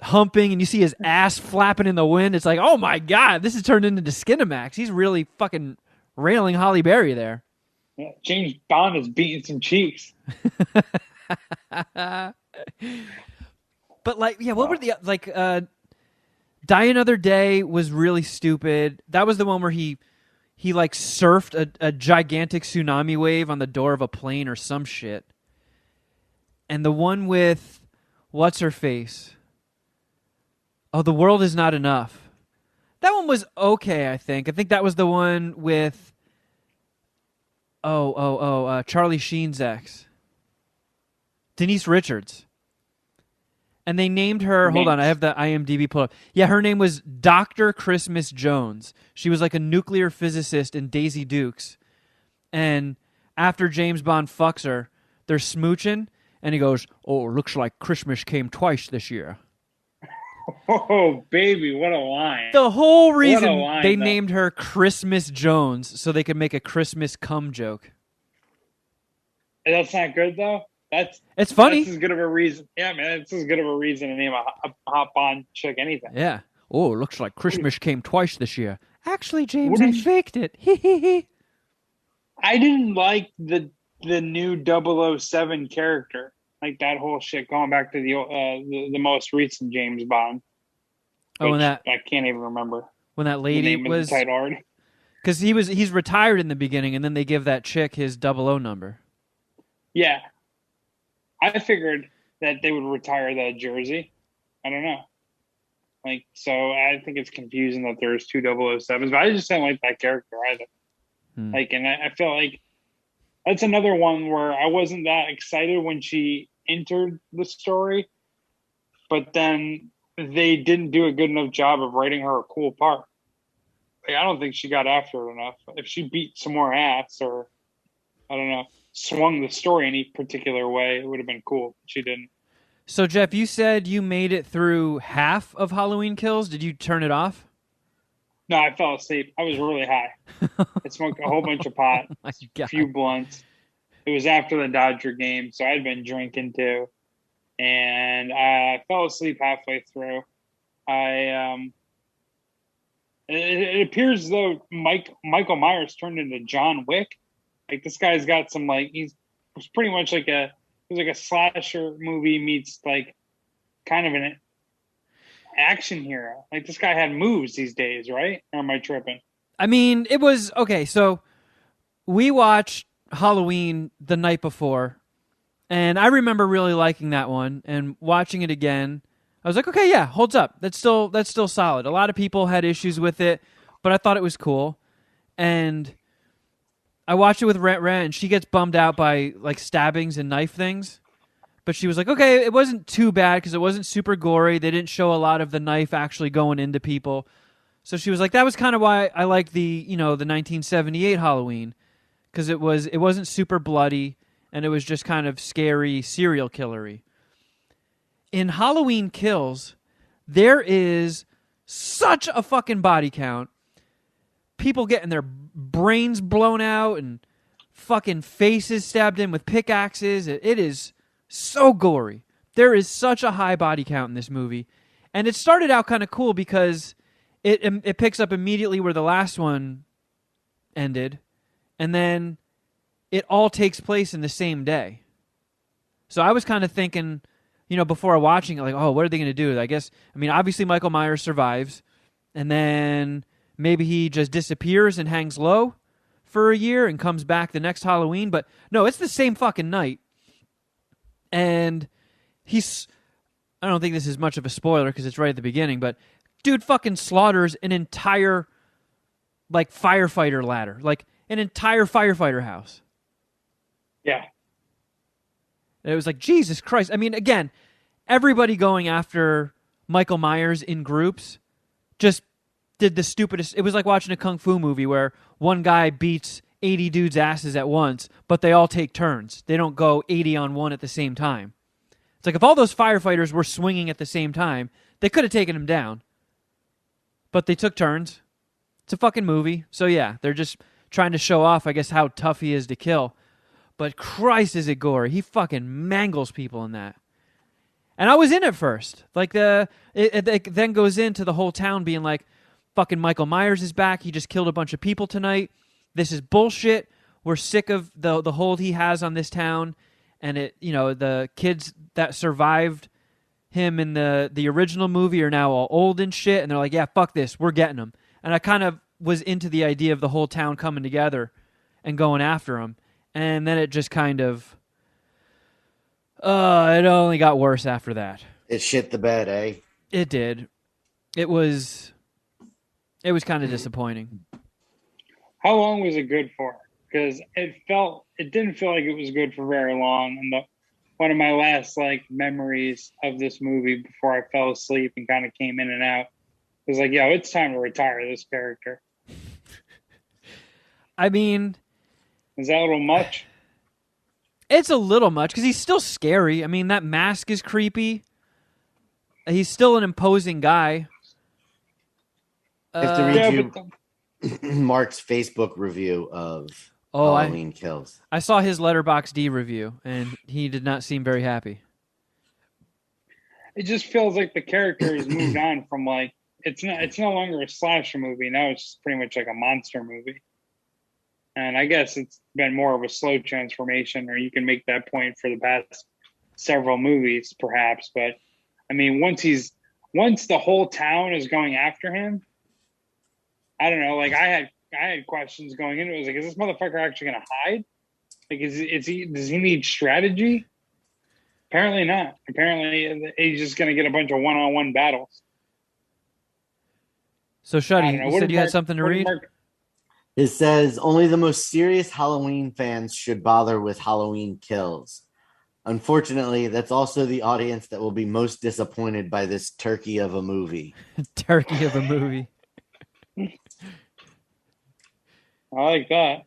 humping, and you see his ass flapping in the wind. It's like, oh my God, this has turned into Skinamax. He's really fucking railing Halle Berry there. Yeah, James Bond is beating some cheeks. But like, yeah, what were the Die Another Day was really stupid. That was the one where he like surfed a gigantic tsunami wave on the door of a plane or some shit. And the one with what's her face? Oh, The World Is Not Enough. That one was okay, I think. I think that was the one with Charlie Sheen's ex, Denise Richards. And they named her, hold on, I have the IMDb pulled up. Yeah, her name was Dr. Christmas Jones. She was like a nuclear physicist in Daisy Dukes. And after James Bond fucks her, they're smooching, and he goes, oh, looks like Christmas came twice this year. Oh, baby, what a line. The whole reason line, they though. named her Christmas Jones so they could make a Christmas cum joke. That's not good, though? It's funny. That's as good of a reason. Yeah, man, it's as good of a reason to name a hot Bond chick anything. Yeah. Oh, looks like Christmas came twice this year. Actually, James, What I did- faked it. Hee hee hee. I didn't like the new 007 character. Like that whole shit going back to the most recent James Bond. Oh, which and that I can't even remember when that the lady name of was the title already. because he's retired in the beginning, and then they give that chick his 00 number. Yeah. I figured that they would retire that jersey. I don't know. Like, so I think it's confusing that there's two 007s, but I just don't like that character either. Like, and I feel like that's another one where I wasn't that excited when she entered the story, but then they didn't do a good enough job of writing her a cool part. Like, I don't think she got after it enough. If she beat some more ass or, I don't know, swung the story any particular way, it would have been cool. She didn't. So, Jeff, you said you made it through half of Halloween Kills. Did you turn it off? No, I fell asleep. I was really high. I smoked a whole bunch of pot, My a God. few blunts. It was after the Dodger game, so I'd been drinking too. and I fell asleep halfway through. It appears as though Michael Myers turned into John Wick. Like this guy's got some he's pretty much like a slasher movie meets like kind of an action hero. Like this guy had moves these days, right? Or am I tripping? I mean, it was okay. So we watched Halloween the night before, and I remember really liking that one. And watching it again, I was like, okay, yeah, holds up. That's still solid. A lot of people had issues with it, but I thought it was cool. And I watched it with Rent, and she gets bummed out by like stabbings and knife things. But she was like, okay, it wasn't too bad because it wasn't super gory. They didn't show a lot of the knife actually going into people. So she was like, that was kind of why I liked the 1978 Halloween, because it wasn't super bloody and it was just kind of scary serial killery. In Halloween Kills, there is such a fucking body count. People getting their brains blown out and fucking faces stabbed in with pickaxes. It is so gory. There is such a high body count in this movie. And it started out kind of cool because it picks up immediately where the last one ended. And then it all takes place in the same day. So I was kind of thinking, before watching it, like, oh, what are they going to do? Obviously Michael Myers survives. And then maybe he just disappears and hangs low for a year and comes back the next Halloween. But no, it's the same fucking night. And I don't think this is much of a spoiler because it's right at the beginning, but dude fucking slaughters an entire, like, firefighter ladder. Like, an entire firefighter house. Yeah. And it was like, Jesus Christ. I mean, again, everybody going after Michael Myers in groups just did the stupidest. It was like watching a kung fu movie where one guy beats 80 dudes' asses at once, but they all take turns. They don't go 80 on one at the same time. It's like if all those firefighters were swinging at the same time, they could have taken him down. But they took turns. It's a fucking movie. So yeah, they're just trying to show off, I guess, how tough he is to kill. But Christ, is it gory. He fucking mangles people in that. And I was in it first. Like, it then goes into the whole town being like, fucking Michael Myers is back. He just killed a bunch of people tonight. This is bullshit. We're sick of the hold he has on this town. And the kids that survived him in the original movie are now all old and shit. And they're like, yeah, fuck this. We're getting him. And I kind of was into the idea of the whole town coming together and going after him. And then it just kind of, it only got worse after that. It shit the bed, eh? It did. It was kind of disappointing. How long was it good for? Because it didn't feel like it was good for very long. And one of my last memories of this movie before I fell asleep and kind of came in and out was like, yo, it's time to retire this character. I mean, is that a little much? It's a little much because he's still scary. I mean, that mask is creepy. He's still an imposing guy. I have to read you Mark's Facebook review of Halloween Kills. I saw his Letterboxd review, and he did not seem very happy. It just feels like the character has moved on from it's no longer a slasher movie. Now it's just pretty much like a monster movie. And I guess it's been more of a slow transformation, or you can make that point for the past several movies, perhaps. But I mean, once the whole town is going after him, I don't know. Like I had questions going into it. I was like, is this motherfucker actually going to hide? Like, does he need strategy? Apparently not. Apparently he's just going to get a bunch of one-on-one battles. So, Shuddy, you said you had something to read? It says, only the most serious Halloween fans should bother with Halloween Kills. Unfortunately, that's also the audience that will be most disappointed by this turkey of a movie. Turkey of a movie. I like that.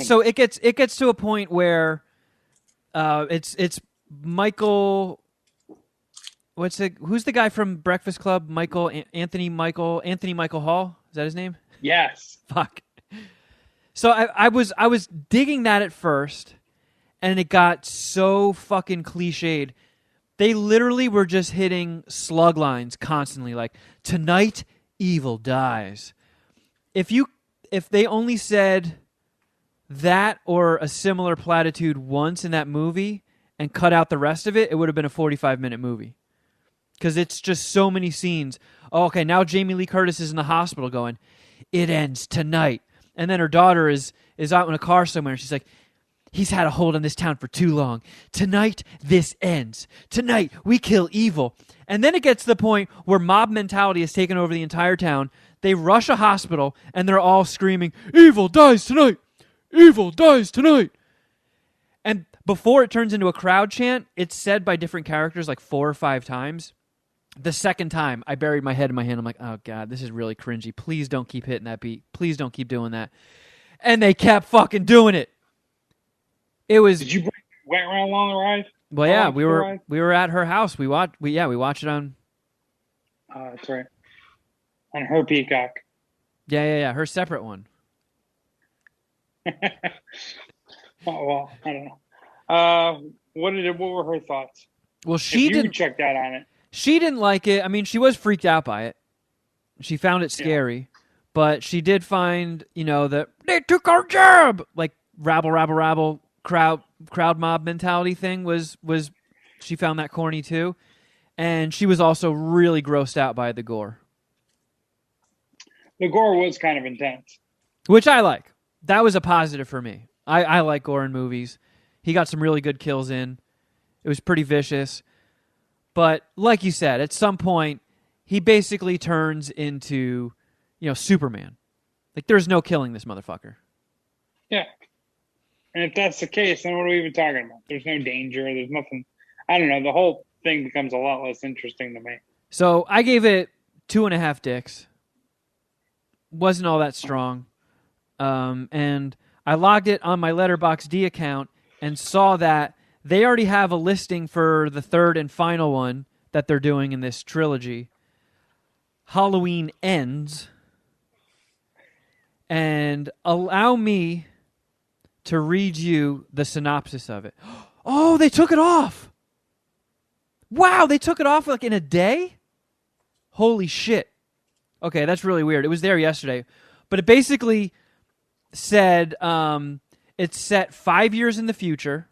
So it gets to a point where it's Michael. Who's the guy from Breakfast Club? Anthony Michael Hall. Is that his name? Yes. Fuck. So I was digging that at first, and it got so fucking cliched. They literally were just hitting slug lines constantly, like, tonight evil dies. If they only said that or a similar platitude once in that movie and cut out the rest of it, it would have been a 45-minute movie. Because it's just so many scenes. Oh, okay, now Jamie Lee Curtis is in the hospital going, it ends tonight. And then her daughter is out in a car somewhere, and she's like, he's had a hold on this town for too long. Tonight, this ends. Tonight, we kill evil. And then it gets to the point where mob mentality has taken over the entire town. They rush a hospital, and they're all screaming, evil dies tonight! Evil dies tonight! And before it turns into a crowd chant, it's said by different characters like 4 or 5 times. The second time, I buried my head in my hand. I'm like, oh, God, this is really cringy. Please don't keep hitting that beat. Please don't keep doing that. And they kept fucking doing it. It was. Did you went around along the ride? Well, yeah, we were at her house. We watched it on. That's right. On her Peacock. Yeah. Her separate one. Oh, well, I don't know. What were her thoughts? Well, she didn't check that on it. She didn't like it. I mean, she was freaked out by it. She found it scary, but she did find, that they took our job. Like rabble, crowd mob mentality thing was she found that corny too, and she was also really grossed out by the gore. The gore was kind of intense, which I like. That was a positive for me. I like gore in movies. He got some really good kills in. It was pretty vicious. But like you said, at some point, he basically turns into, Superman. Like, there's no killing this motherfucker. Yeah. And if that's the case, then what are we even talking about? There's no danger. There's nothing. I don't know. The whole thing becomes a lot less interesting to me. So I gave it 2.5 dicks. Wasn't all that strong. And I logged it on my Letterboxd account and saw that they already have a listing for the third and final one that they're doing in this trilogy. Halloween Ends. And allow me to read you the synopsis of it. Oh, they took it off. Wow, they took it off like in a day? Holy shit. Okay, that's really weird. It was there yesterday. But it basically said it's set 5 years in the future.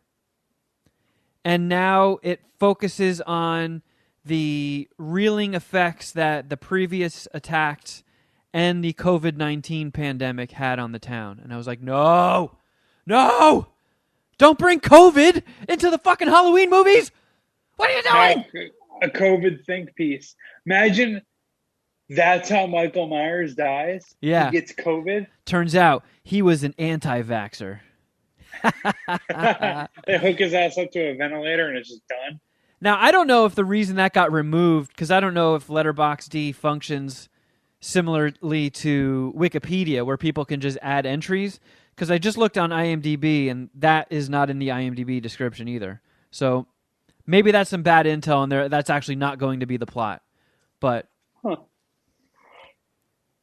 And now it focuses on the reeling effects that the previous attacks and the COVID-19 pandemic had on the town. And I was like, no, don't bring COVID into the fucking Halloween movies. What are you doing? A COVID think piece. Imagine that's how Michael Myers dies. Yeah. He gets COVID. Turns out he was an anti-vaxxer. They hook his ass up to a ventilator and it's just done. Now, I don't know if the reason that got removed, because I don't know if Letterboxd functions similarly to Wikipedia, where people can just add entries, because I just looked on IMDb, and that is not in the IMDb description either. So maybe that's some bad intel, and that's actually not going to be the plot. But,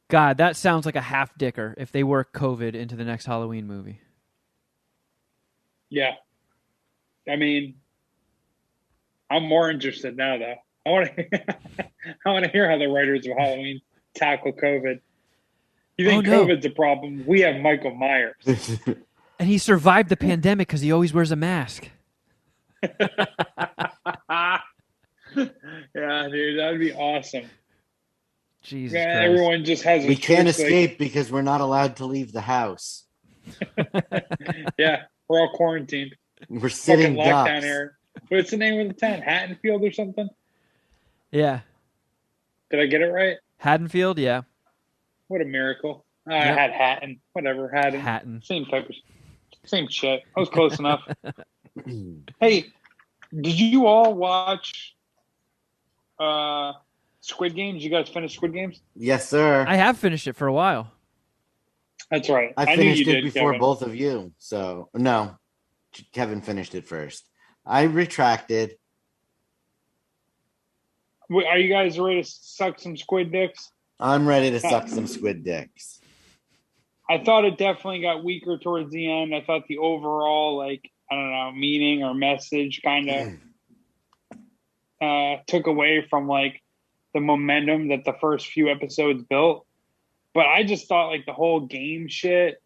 God, that sounds like a half-dicker if they work COVID into the next Halloween movie. Yeah. I mean, I'm more interested now, though. I want to hear how the writers of Halloween tackle COVID. You think COVID's a problem? We have Michael Myers. And he survived the pandemic because he always wears a mask. Yeah, dude, that'd be awesome. Jesus Christ. Everyone just has We can't escape because we're not allowed to leave the house. Yeah, we're all quarantined. We're sitting fucking lockdown here. What's the name of the town? Haddonfield or something? Yeah. Did I get it right? Haddonfield, yeah. What a miracle. I had Hatton. Whatever, Hatton. Same shit. I was close enough. Hey, did you all watch Squid Games? You guys finish Squid Games? Yes, sir. I have finished it for a while. That's right. I finished knew you it did, before Kevin. both of you. So, no. Kevin finished it first. I retracted. Wait, are you guys ready to suck some squid dicks? I'm ready to suck some squid dicks. I thought it definitely got weaker towards the end. I thought the overall, I don't know, meaning or message kind of took away from like the momentum that the first few episodes built. But I just thought like the whole game shit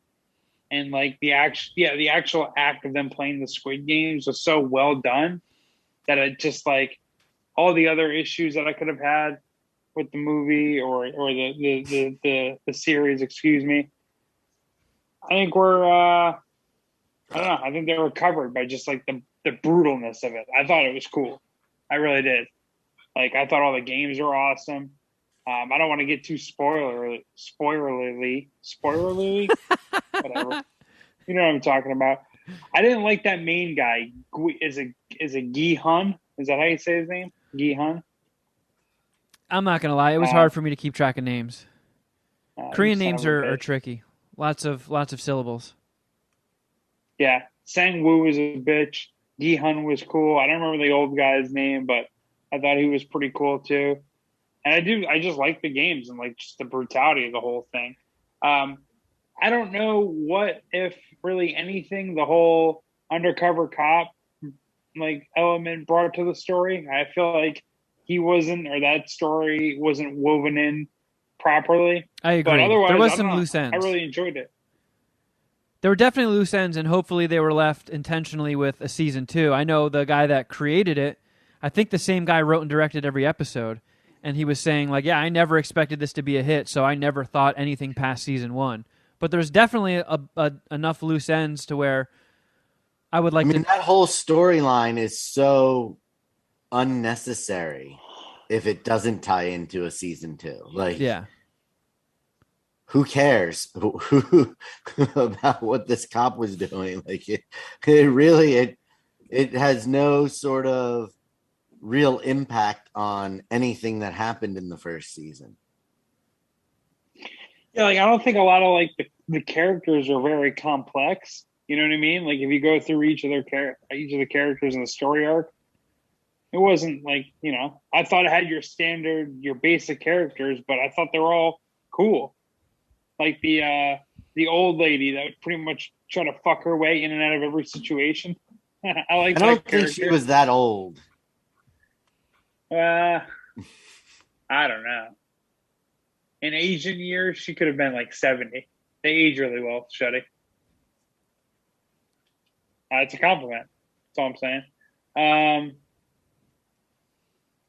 and like the actual act of them playing the Squid Games was so well done that it just like all the other issues that I could have had with the movie or the series, excuse me, I think were I don't know. I think they were covered by just like the brutalness of it. I thought it was cool. I really did. Like I thought all the games were awesome. I don't want to get too spoilerly. Whatever. You know what I'm talking about. I didn't like that main guy. Is it Gi Hun? Is that how you say his name? Gi Hun? I'm not gonna lie, it was hard for me to keep track of names. Korean names are tricky. Lots of syllables. Yeah, Sang Woo was a bitch. Gi Hun was cool. I don't remember the old guy's name, but I thought he was pretty cool too. And I just like the games and like just the brutality of the whole thing. I don't know what, if really anything, the whole undercover cop like element brought to the story. I feel like he wasn't, or that story wasn't woven in properly. I agree. But otherwise, there was some loose ends. I really enjoyed it. There were definitely loose ends, and hopefully they were left intentionally with a season 2. I know the guy that created it, I think the same guy wrote and directed every episode, and he was saying, like, yeah, I never expected this to be a hit, so I never thought anything past season 1. But there's definitely enough loose ends to where I would like to... that whole storyline is so unnecessary if it doesn't tie into a season 2. Like, yeah. Who cares who about what this cop was doing? Like it really has no sort of real impact on anything that happened in the first season. Yeah, like I don't think a lot of like the characters are very complex. You know what I mean? Like if you go through each of the characters in the story arc, it wasn't like, you know, I thought it had your basic characters, but I thought they were all cool. Like the old lady that would pretty much try to fuck her way in and out of every situation. I don't think she was that old. I don't know. In Asian years, she could have been like 70. They age really well, Shuddy. It's a compliment. That's all I'm saying.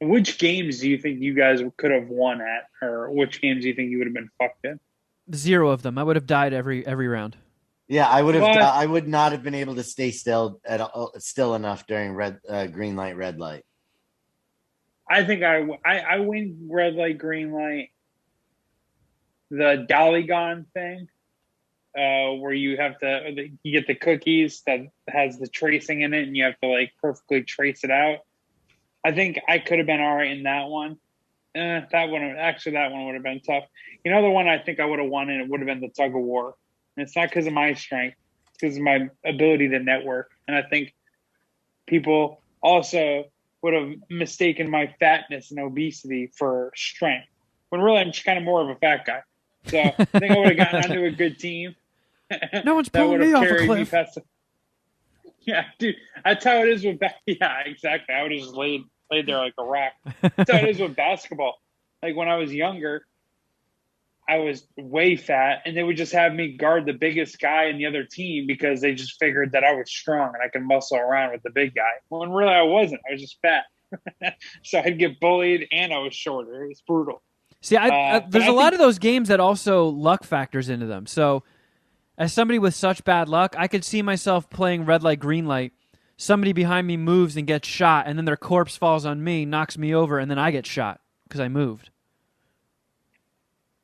Which games do you think you guys could have won at, or which games do you think you would have been fucked in? 0 of them. I would have died every round. Yeah, I would have. I would not have been able to stay still enough during green light, red light. I think I win red light, green light. The Dollygon thing, where you have to you get the cookies that has the tracing in it, and you have to like perfectly trace it out. I think I could have been all right in that one. That one would have been tough. You know, the one I think I would have won, and it would have been the tug of war. And it's not because of my strength; it's because of my ability to network. And I think people also would have mistaken my fatness and obesity for strength, when really I'm just kind of more of a fat guy. So I think I would have gotten onto a good team. No one's pulling me off a cliff. Yeah, dude, that's how it is with yeah, exactly. I would have just laid there like a rock. That's how it is with basketball. Like when I was younger, I was way fat, and they would just have me guard the biggest guy in the other team because they just figured that I was strong and I could muscle around with the big guy. When really I wasn't. I was just fat. So I'd get bullied, and I was shorter. It was brutal. See, there's a lot of those games that also luck factors into them. So as somebody with such bad luck, I could see myself playing red light, green light. Somebody behind me moves and gets shot, and then their corpse falls on me, knocks me over, and then I get shot because I moved.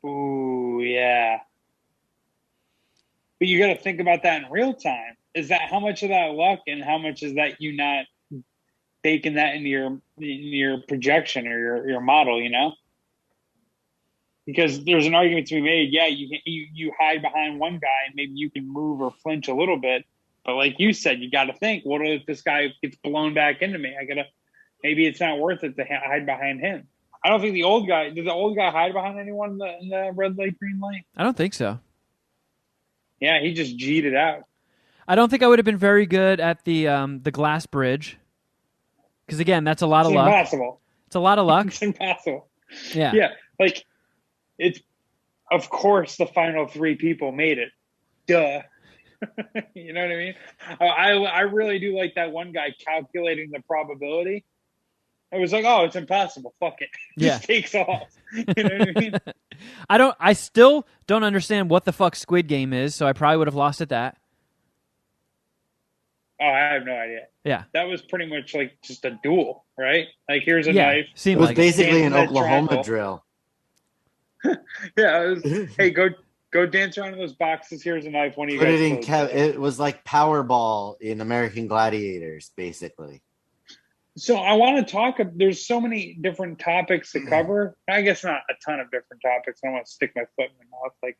Ooh, yeah. But you got to think about that in real time. Is that how much of that luck, and how much is that you not baking that into your projection or your model? You know, because there's an argument to be made. Yeah, you hide behind one guy, and maybe you can move or flinch a little bit. But like you said, you got to think, what if this guy gets blown back into me? Maybe it's not worth it to hide behind him. I don't think did the old guy hide behind anyone in the red light, green light? I don't think so. Yeah, he just G'd it out. I don't think I would have been very good at the glass bridge. Because, again, that's a lot of luck. Impossible. It's a lot of luck. It's impossible. Yeah. Yeah. Like, it's, of course, the final 3 people made it. Duh. You know what I mean? I really do like that one guy calculating the probability. I was like, oh, it's impossible. Fuck it. Yeah. Just takes off. You know what I mean? I still don't understand what the fuck Squid Game is, so I probably would have lost at that. Oh, I have no idea. Yeah. That was pretty much like just a duel, right? Like, here's a Yeah, knife. It seemed was like basically an Dance in that Oklahoma triangle. drill. Yeah. It was, hey, go dance around in those boxes. Here's a knife. One of you Put guys. it in. close it. It was like Powerball in American Gladiators, basically. So I want to talk. There's so many different topics to cover. I guess not a ton of different topics. I don't want to stick my foot in my mouth, like,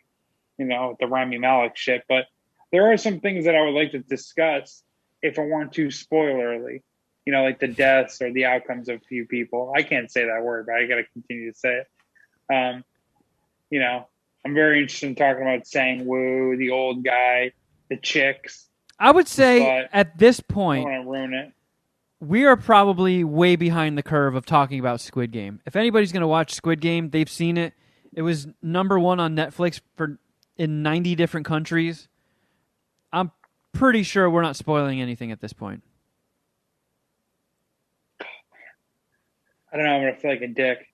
you know, with the Rami Malek shit. But there are some things that I would like to discuss if it weren't too spoilerly. You know, like the deaths or the outcomes of a few people. I can't say that word, but I got to continue to say it. You know, I'm very interested in talking about Sang-woo, the old guy, the chicks. I would say But at this I don't point, want to ruin it. we are probably way behind the curve of talking about Squid Game. If anybody's going to watch Squid Game, they've seen it. It was #1 on Netflix in 90 different countries. I'm pretty sure we're not spoiling anything at this point. I don't know. I'm going to feel like a dick.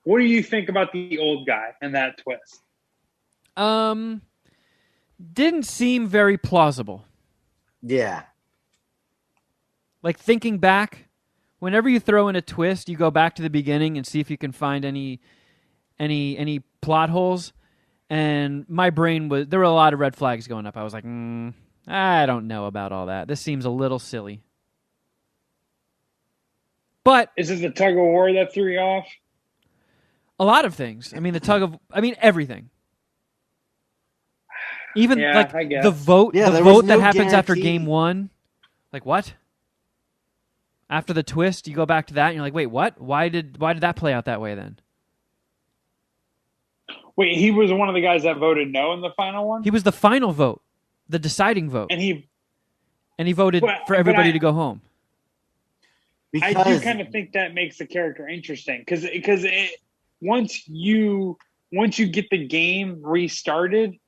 What do you think about the old guy and that twist? Didn't seem very plausible. Yeah. Like, thinking back, whenever you throw in a twist, you go back to the beginning and see if you can find any plot holes. And my brain there were a lot of red flags going up. I was like, I don't know about all that. This seems a little silly. But Is it the tug of war that threw you off? a lot of things. I mean, everything. Even Yeah, like I guess. the vote, Yeah, the there was vote that no happens after guarantee. game 1. Like, what? After the twist, you go back to that and you're like, wait, what? Why did that play out that way then? Wait, he was one of the guys that voted no in the final one? He was the final vote, the deciding vote, And he, and he voted But- for everybody but I- to go home. I do Because kind of think that makes the character interesting because once you get the game restarted,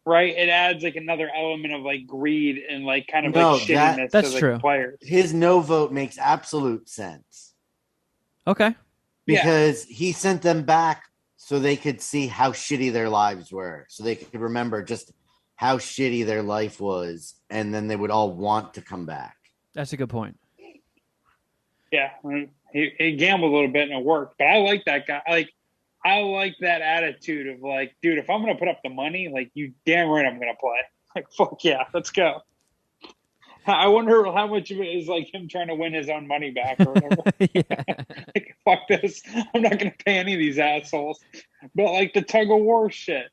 right, it adds like another element of like greed and like kind of No, like shittiness that's to the true. players. his no vote makes absolute sense. Okay. Yeah. Because he sent them back so they could see how shitty their lives were. So they could remember just how shitty their life was. And then they would all want to come back. That's a good point. Yeah, he gambled a little bit and it worked, but I like that guy. I like that attitude of like, dude, if I'm gonna put up the money, like, you damn right I'm gonna play. Like, fuck yeah, let's go. I wonder how much of it is like him trying to win his own money back or whatever. Yeah. Like, fuck this, I'm not gonna pay any of these assholes. But like the tug of war shit,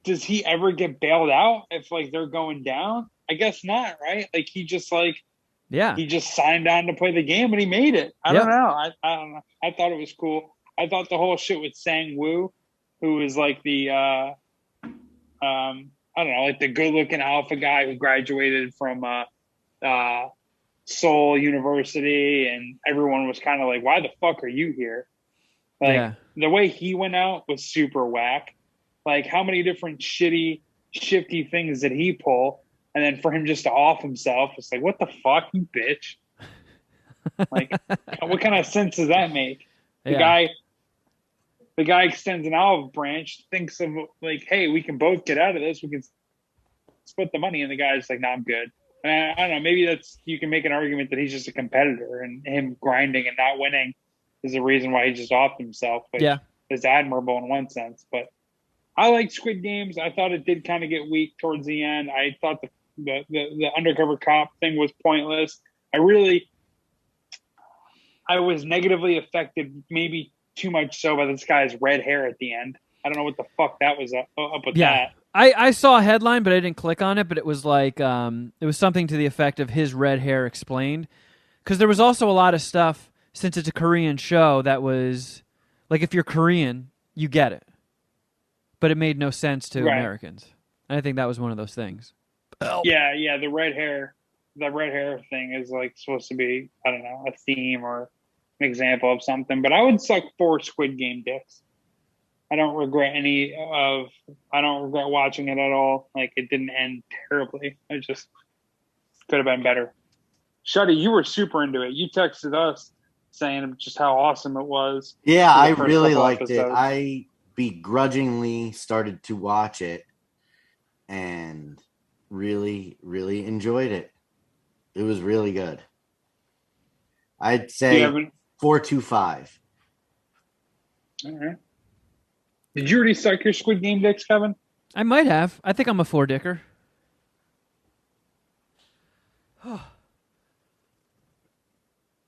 does he ever get bailed out if like they're going down? I guess not, right? Like he just signed on to play the game and he made it. I don't know. I don't know. I thought it was cool. I thought the whole shit with Sang-woo, who is like the I don't know, like the good looking alpha guy who graduated from Seoul University, and everyone was kind of like, why the fuck are you here? Like, Yeah. the way he went out was super whack. Like, how many different shifty things did he pull? And then for him just to off himself, it's like, what the fuck, you bitch? Like, what kind of sense does that make? The guy extends an olive branch, thinks of like, hey, we can both get out of this. We can split the money. And the guy's like, no, I'm good. And I don't know. Maybe you can make an argument that he's just a competitor and him grinding and not winning is the reason why he just offed himself. Which is admirable in one sense. But I like Squid Games. I thought it did kind of get weak towards the end. I thought the undercover cop thing was pointless. I was negatively affected, maybe too much so, by this guy's red hair at the end. I don't know what the fuck that was up with that. I saw a headline, but I didn't click on it. But it was like it was something to the effect of his red hair explained. Because there was also a lot of stuff, since it's a Korean show, that was like, if you're Korean, you get it. but it made no sense to Right. Americans. And I think that was one of those things. Yeah, the red hair thing is like supposed to be, I don't know, a theme or an example of something. But I would suck 4 Squid Game dicks. I don't regret watching it at all. Like, it didn't end terribly. It just could have been better. Shuddy, you were super into it. You texted us saying just how awesome it was. Yeah, for the I first really couple liked it. episodes. I begrudgingly started to watch it and really, really enjoyed it. It was really good. I'd say 4.25. All right. Did you already suck your Squid Game dicks, Kevin? I might have. I think I'm a 4-dicker.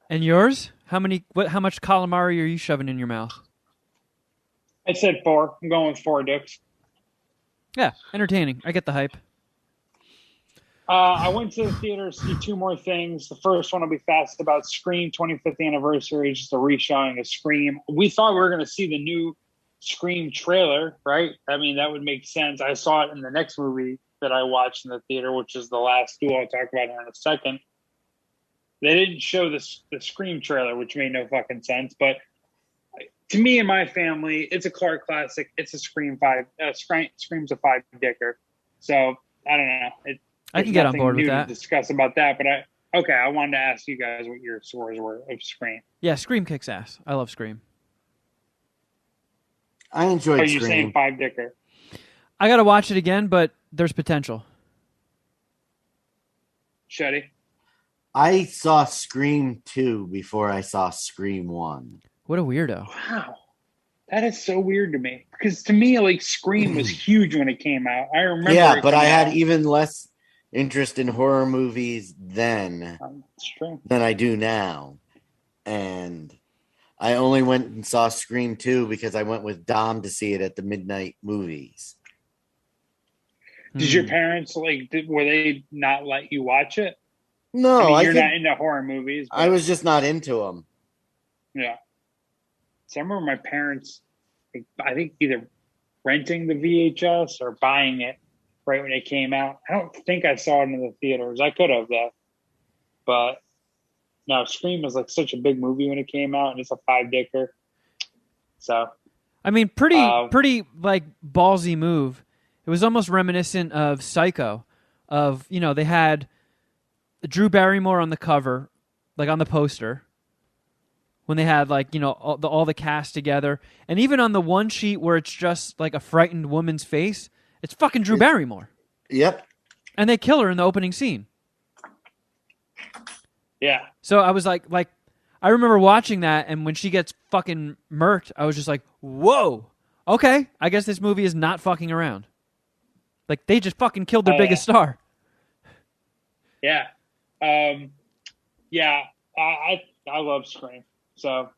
And yours? How much calamari are you shoving in your mouth? I said 4. I'm going with 4 dicks. Yeah, entertaining. I get the hype. I went to the theater to see 2 more things. The first one will be fast about Scream 25th anniversary, just a re-showing of Scream. We thought we were going to see the new Scream trailer, right? I mean, that would make sense. I saw it in the next movie that I watched in the theater, which is The Last Duel. I'll talk about it in a second. They didn't show the Scream trailer, which made no fucking sense. But to me and my family, it's a Clark classic. It's a Scream's a 5-dicker. So I don't know. I can get on board with to that. discuss about that, but I wanted to ask you guys what your scores were of Scream. Yeah, Scream kicks ass. I love Scream. I enjoyed Are you Scream. saying 5-dicker? I got to watch it again, but there's potential. Shuddy? I saw Scream 2 before I saw Scream 1. What a weirdo. Wow. That is so weird to me. Because to me, like, Scream was huge when it came out. I remember. Yeah, but I had out. even less interest in horror movies then It's true. than I do now. And I only went and saw Scream 2 because I went with Dom to see it at the midnight movies. Did your parents, were they not let you watch it? No, I mean, you're not into horror movies. But, I was just not into them. Yeah. So I remember my parents, I think either renting the VHS or buying it right when it came out. I don't think I saw it in the theaters. I could have, though. But no, Scream was like such a big movie when it came out, and it's a 5-dicker. So, I mean, pretty like ballsy move. It was almost reminiscent of Psycho. They had Drew Barrymore on the cover, like on the poster, when they had all the cast together, and even on the one sheet where it's just like a frightened woman's face, it's fucking Drew Barrymore. Yep. And they kill her in the opening scene. yeah. So I was like, I remember watching that, and when she gets fucking murked, I was just like, whoa, okay, I guess this movie is not fucking around. Like, they just fucking killed their biggest star. Yeah. Yeah. I love Scream. So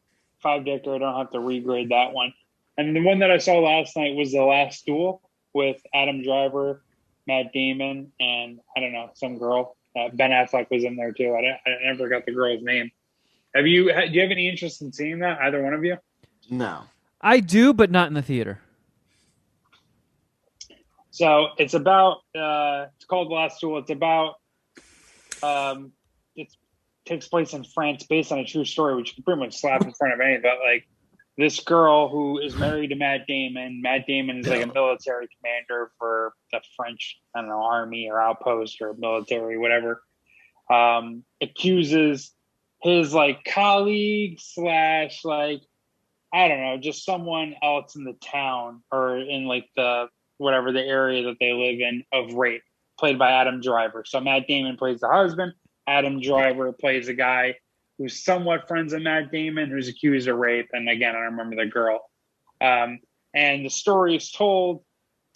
5-dicker, I don't have to regrade that one. And the one that I saw last night was The Last Duel with Adam Driver, Matt Damon, and I don't know, some girl. Ben Affleck was in there too. I never got the girl's name. Do you have any interest in seeing that? Either one of you? No. I do, but not in the theater. So it's about, it's called The Last Duel. It's about, it takes place in France based on a true story, which you can pretty much slap in front of anything. But like this girl who is married to Matt Damon is like a military commander for the French, I don't know, army or outpost or military, whatever, accuses his like colleague / like, I don't know, just someone else in the town or in like the area that they live in of rape, played by Adam Driver. So Matt Damon plays the husband. Adam Driver plays a guy who's somewhat friends with Matt Damon, who's accused of rape. And again, I don't remember the girl. And the story is told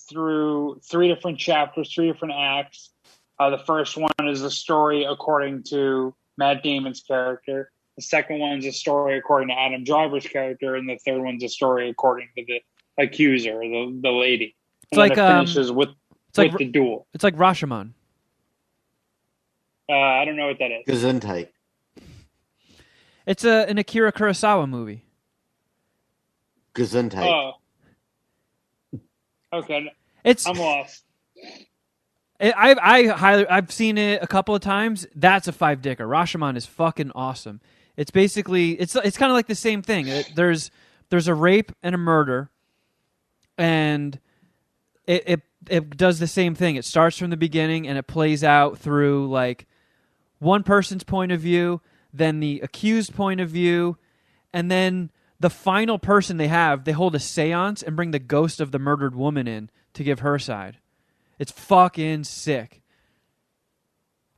through 3 different chapters, 3 different acts. The first one is the story according to Matt Damon's character. The second one's a story according to Adam Driver's character. And the third one's a story according to the accuser, the lady. It's and like, then it finishes with the duel. It's like Rashomon. I don't know what that is. Gesundheit. It's an Akira Kurosawa movie. Gesundheit. Oh. Okay, It's I'm lost. I've seen it a couple of times. That's a 5-dicker. Rashomon is fucking awesome. It's basically it's kind of like the same thing. There's a rape and a murder, and it does the same thing. It starts from the beginning and it plays out through like one person's point of view, then the accused point of view, and then the final person they hold a seance and bring the ghost of the murdered woman in to give her side. It's fucking sick.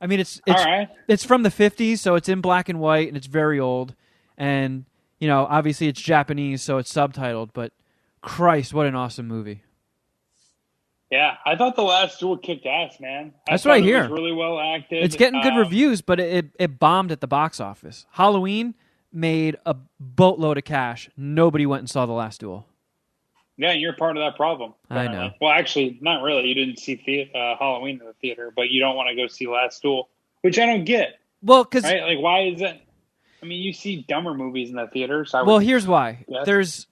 I mean, it's All right. it's from the 50s, so it's in black and white, and it's very old. And, obviously it's Japanese, so it's subtitled. But, Christ, what an awesome movie. Yeah, I thought The Last Duel kicked ass, man. That's what I hear. It was really well acted. It's getting good reviews, but it bombed at the box office. Halloween made a boatload of cash. Nobody went and saw The Last Duel. Yeah, you're part of that problem. I know. Well, actually, not really. You didn't see Halloween in the theater, but you don't want to go see Last Duel, which I don't get. Well, because right? Like, why is it? I mean, you see dumber movies in the theater. So well, here's why. Yes.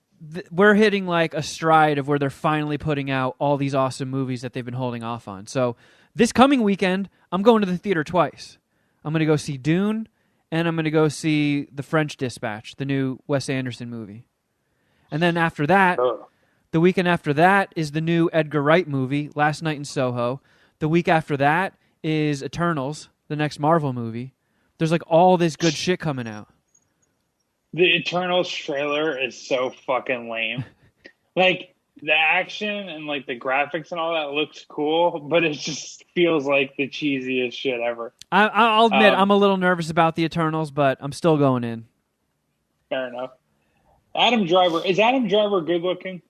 We're hitting like a stride of where they're finally putting out all these awesome movies that they've been holding off on. So this coming weekend, I'm going to the theater twice. I'm going to go see Dune, and I'm going to go see The French Dispatch, the new Wes Anderson movie. And then after that. The weekend after that is the new Edgar Wright movie, Last Night in Soho. The week after that is Eternals, the next Marvel movie. There's like all this good shit coming out. The Eternals trailer is so fucking lame. Like, the action and like the graphics and all that looks cool, but it just feels like the cheesiest shit ever. I'll admit I'm a little nervous about the Eternals, but I'm still going in. Fair enough. Is Adam Driver good looking?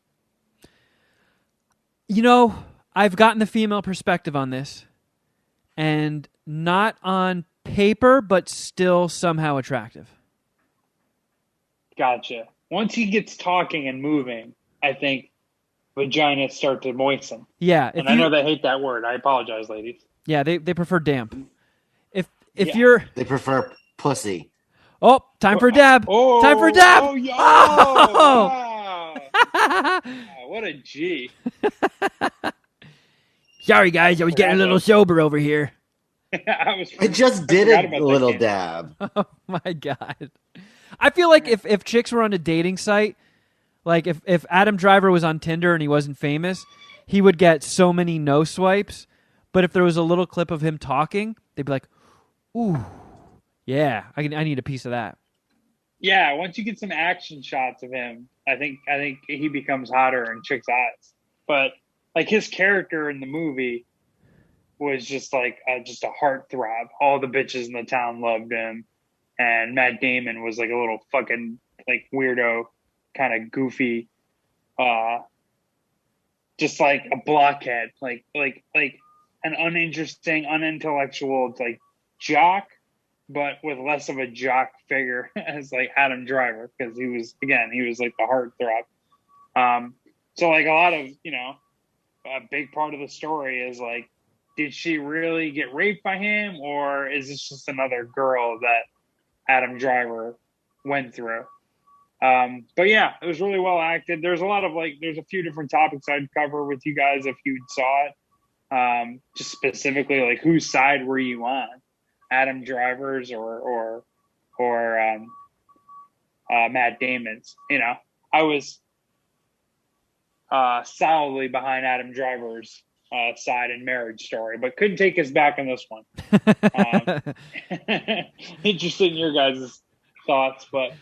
I've gotten the female perspective on this, and not on paper, but still somehow attractive. Gotcha. Once he gets talking and moving, I think vaginas start to moisten. Yeah. And I know they hate that word. I apologize, ladies. Yeah, they prefer damp. If They prefer pussy. Oh, time for a dab. Oh, time for a dab. Oh, yo, oh! wow. What a G. Sorry, guys. I was getting a little sober over here. I just did a little dab. Oh, my God. I feel like if chicks were on a dating site, like if Adam Driver was on Tinder and he wasn't famous, he would get so many no swipes. But if there was a little clip of him talking, they'd be like, ooh, yeah, I need a piece of that. Yeah, once you get some action shots of him, I think he becomes hotter in chicks' eyes. But like his character in the movie was just like just a heartthrob. All the bitches in the town loved him, and Matt Damon was like a little fucking like weirdo, kind of goofy, just like a blockhead, like an uninteresting, unintellectual like jock, but with less of a jock figure as like Adam Driver, because he was like the heartthrob. So like a lot of, a big part of the story is like, did she really get raped by him, or is this just another girl that Adam Driver went through? But yeah, it was really well acted. There's a few different topics I'd cover with you guys if you saw it. Just specifically like whose side were you on? Adam Driver's or Matt Damon's. I was solidly behind Adam Driver's side in Marriage Story, but couldn't take us back on this one. Interested in your guys' thoughts, but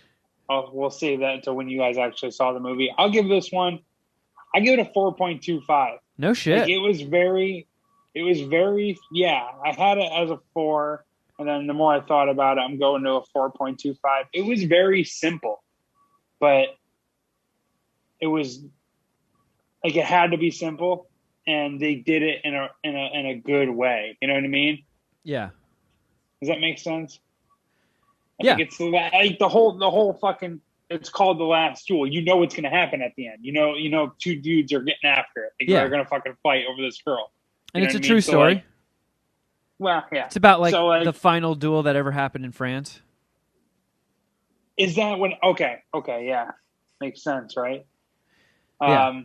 we'll save that until when you guys actually saw the movie. I give it a 4.25. No shit. Like, it was very, yeah, I had it as a 4, and then the more I thought about it, I'm going to a 4.25. It was very simple, but it was like it had to be simple, and they did it in a good way. You know what I mean? Yeah. Does that make sense? Yeah. It's like the whole fucking. It's called The Last Duel. You know what's going to happen at the end. You know, two dudes are getting after it. They're going to fucking fight over this girl. And it's a true story. Well, yeah. It's about the final duel that ever happened in France. Is that when? Okay, yeah, makes sense, right? Yeah.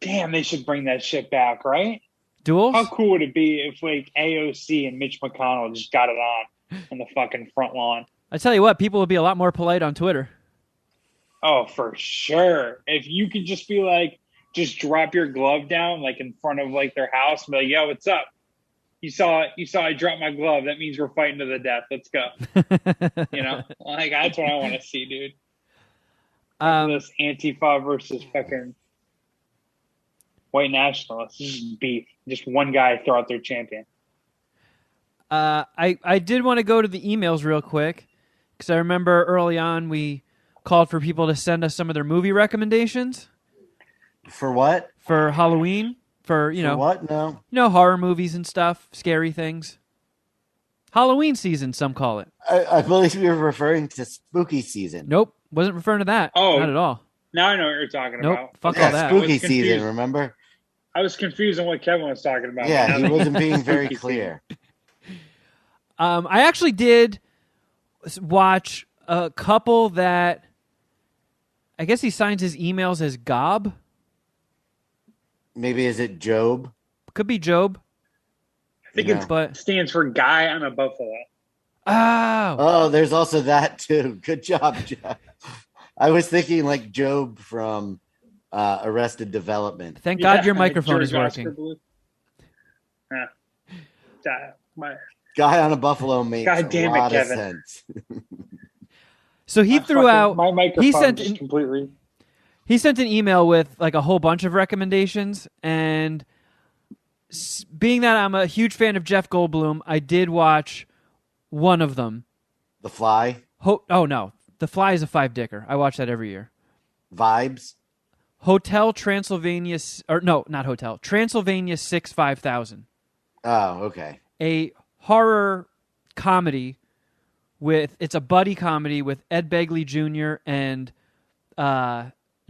Damn, they should bring that shit back, right? Duels? How cool would it be if like AOC and Mitch McConnell just got it on the fucking front lawn? I tell you what, people would be a lot more polite on Twitter. Oh, for sure. If you could just be like, just drop your glove down like in front of like their house and be like, yo, what's up? You saw I dropped my glove. That means we're fighting to the death. Let's go. Like that's what I want to see, dude. This Antifa versus fucking white nationalists. This is beef. Just one guy throw out their champion. I did want to go to the emails real quick because I remember early on we called for people to send us some of their movie recommendations. For what? For Halloween. For what? No. Horror movies and stuff, scary things. Halloween season, some call it. I believe you're referring to spooky season. Nope, wasn't referring to that. Oh, not at all. Now I know what you're talking about. Fuck all that. Spooky season, remember? I was confused on what Kevin was talking about. Yeah, he wasn't being very clear. I actually did watch a couple that I guess he signs his emails as Gob. Maybe is it Job? Could be Job. I think it stands for Guy on a Buffalo. Oh, there's also that too. Good job, Jeff. I was thinking like Job from Arrested Development. Thank God your microphone is working. Guy on a Buffalo makes a lot of sense. So he threw out. My microphone just completely. He sent an email with like a whole bunch of recommendations, and being that I'm a huge fan of Jeff Goldblum, I did watch one of them. The Fly? Oh, no. The Fly is a five-dicker. I watch that every year. Vibes? Hotel Transylvania... Or no, not Hotel. Transylvania 6-5000. Oh, okay. A horror comedy with... It's a buddy comedy with Ed Begley Jr. and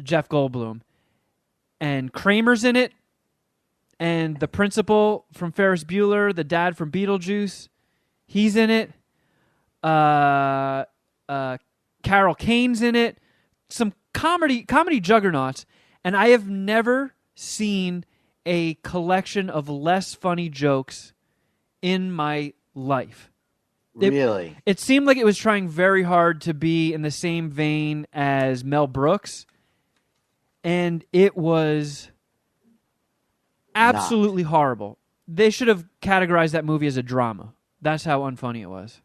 Jeff Goldblum. And Kramer's in it. And the principal from Ferris Bueller, the dad from Beetlejuice, he's in it. Carol Kane's in it. Some comedy juggernauts. And I have never seen a collection of less funny jokes in my life. Really? It seemed like it was trying very hard to be in the same vein as Mel Brooks. And it was absolutely horrible. They should have categorized that movie as a drama. That's how unfunny it was.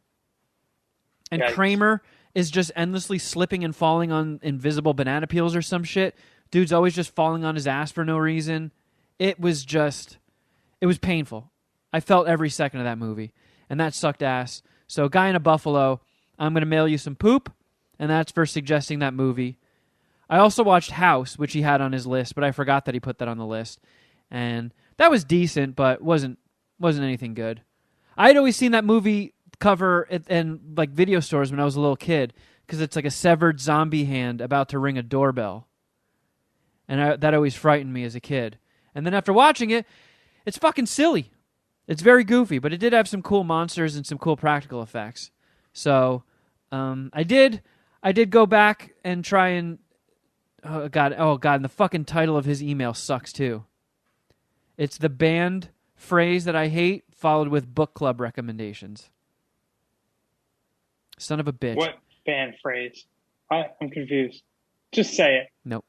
And Yikes. Kramer is just endlessly slipping and falling on invisible banana peels or some shit. Dude's always just falling on his ass for no reason. It was painful. I felt every second of that movie. And that sucked ass. So, Guy in a Buffalo, I'm going to mail you some poop. And that's for suggesting that movie. I also watched House, which he had on his list, but I forgot that he put that on the list. And that was decent, but wasn't anything good. I had always seen that movie cover in like video stores when I was a little kid because it's like a severed zombie hand about to ring a doorbell. And that always frightened me as a kid. And then after watching it, it's fucking silly. It's very goofy, but it did have some cool monsters and some cool practical effects. So I did go back and try and... Oh, God, and the fucking title of his email sucks, too. It's the banned phrase that I hate, followed with book club recommendations. Son of a bitch. What banned phrase? I'm confused. Just say it. Nope.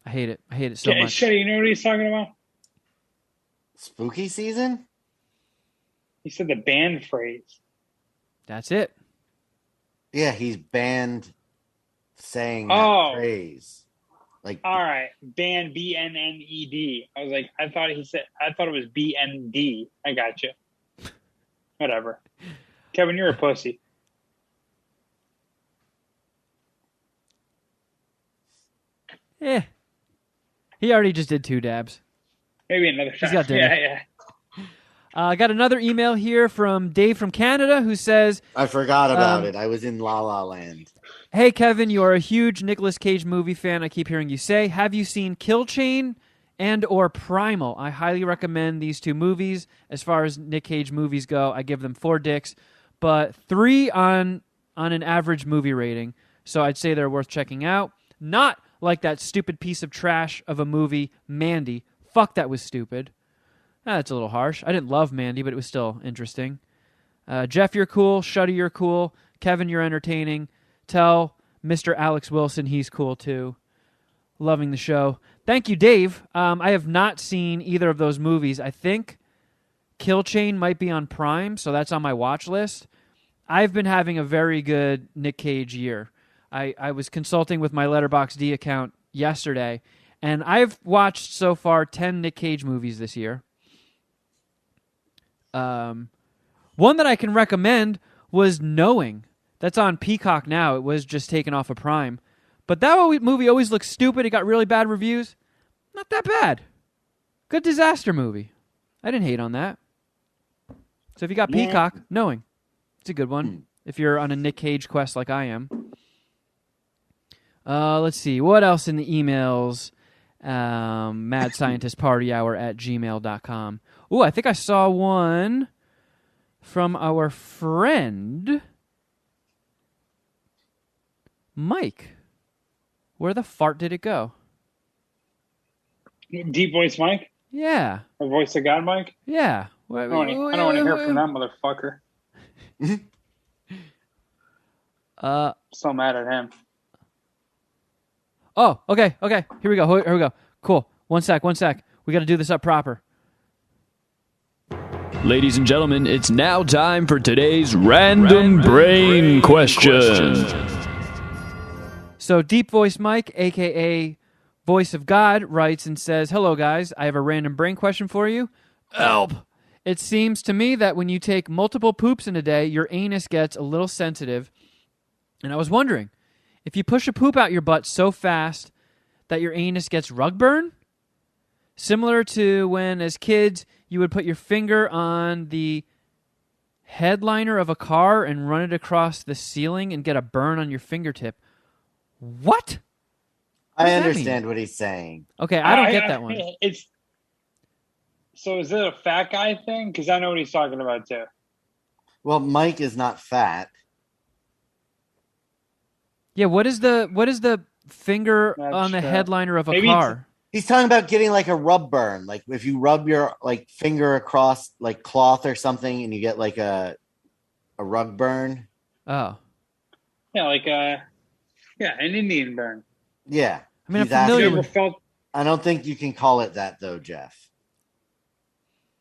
I hate it. I hate it so much. Shuddy, you know what he's talking about? Spooky season? He said the banned phrase. That's it. Yeah, he's banned saying that phrase. Like, all right, banned BNNED. I was like, I thought it was BND. I got you. Whatever. Kevin, you're a pussy. Yeah. He already just did 2 dabs. Maybe another time. He's got dinner. Yeah. I got another email here from Dave from Canada who says... I forgot about it. I was in La La Land. Hey, Kevin, you are a huge Nicolas Cage movie fan. I keep hearing you say. Have you seen Kill Chain and or Primal? I highly recommend these 2 movies. As far as Nick Cage movies go, I give them 4 dicks, but 3 on an average movie rating. So I'd say they're worth checking out. Not like that stupid piece of trash of a movie, Mandy. Fuck, that was stupid. That's a little harsh. I didn't love Mandy, but it was still interesting. Jeff, you're cool. Shuddy, you're cool. Kevin, you're entertaining. Tell Mr. Alex Wilson he's cool too. Loving the show. Thank you, Dave. I have not seen either of those movies. I think Kill Chain might be on Prime, so that's on my watch list. I've been having a very good Nick Cage year. I was consulting with my Letterboxd account yesterday, and I've watched so far 10 Nick Cage movies this year. One that I can recommend was Knowing. That's on Peacock now. It was just taken off of Prime. But that movie always looks stupid. It got really bad reviews. Not that bad. Good disaster movie. I didn't hate on that. So if you got Peacock, Knowing. It's a good one. If you're on a Nick Cage quest like I am. Let's see. What else in the emails? madscientistpartyhour@gmail.com. Ooh, I think I saw one from our friend Mike. Where the fart did it go? Deep voice Mike? Yeah. Or voice of God Mike? Yeah. I don't want to hear from that motherfucker. So mad at him. Oh, okay. Here we go. Cool. One sec. We got to do this up proper. Ladies and gentlemen, it's now time for today's Random Brain Question. So Deep Voice Mike, a.k.a. Voice of God, writes and says, "Hello, guys. I have a random brain question for you. Help! It seems to me that when you take multiple poops in a day, your anus gets a little sensitive. And I was wondering, if you push a poop out your butt so fast that your anus gets rug burn? Similar to when, as kids, you would put your finger on the headliner of a car and run it across the ceiling and get a burn on your fingertip. What? I understand what he's saying. Okay, I don't get that one. So is it a fat guy thing? Because I know what he's talking about too. Well, Mike is not fat. Yeah, what is the finger on the headliner of a car? He's talking about getting like a rub burn. Like if you rub your finger across like cloth or something and you get like a rug burn. Oh. Yeah, an Indian burn. Yeah. I mean, I'm familiar with... I don't think you can call it that though, Jeff.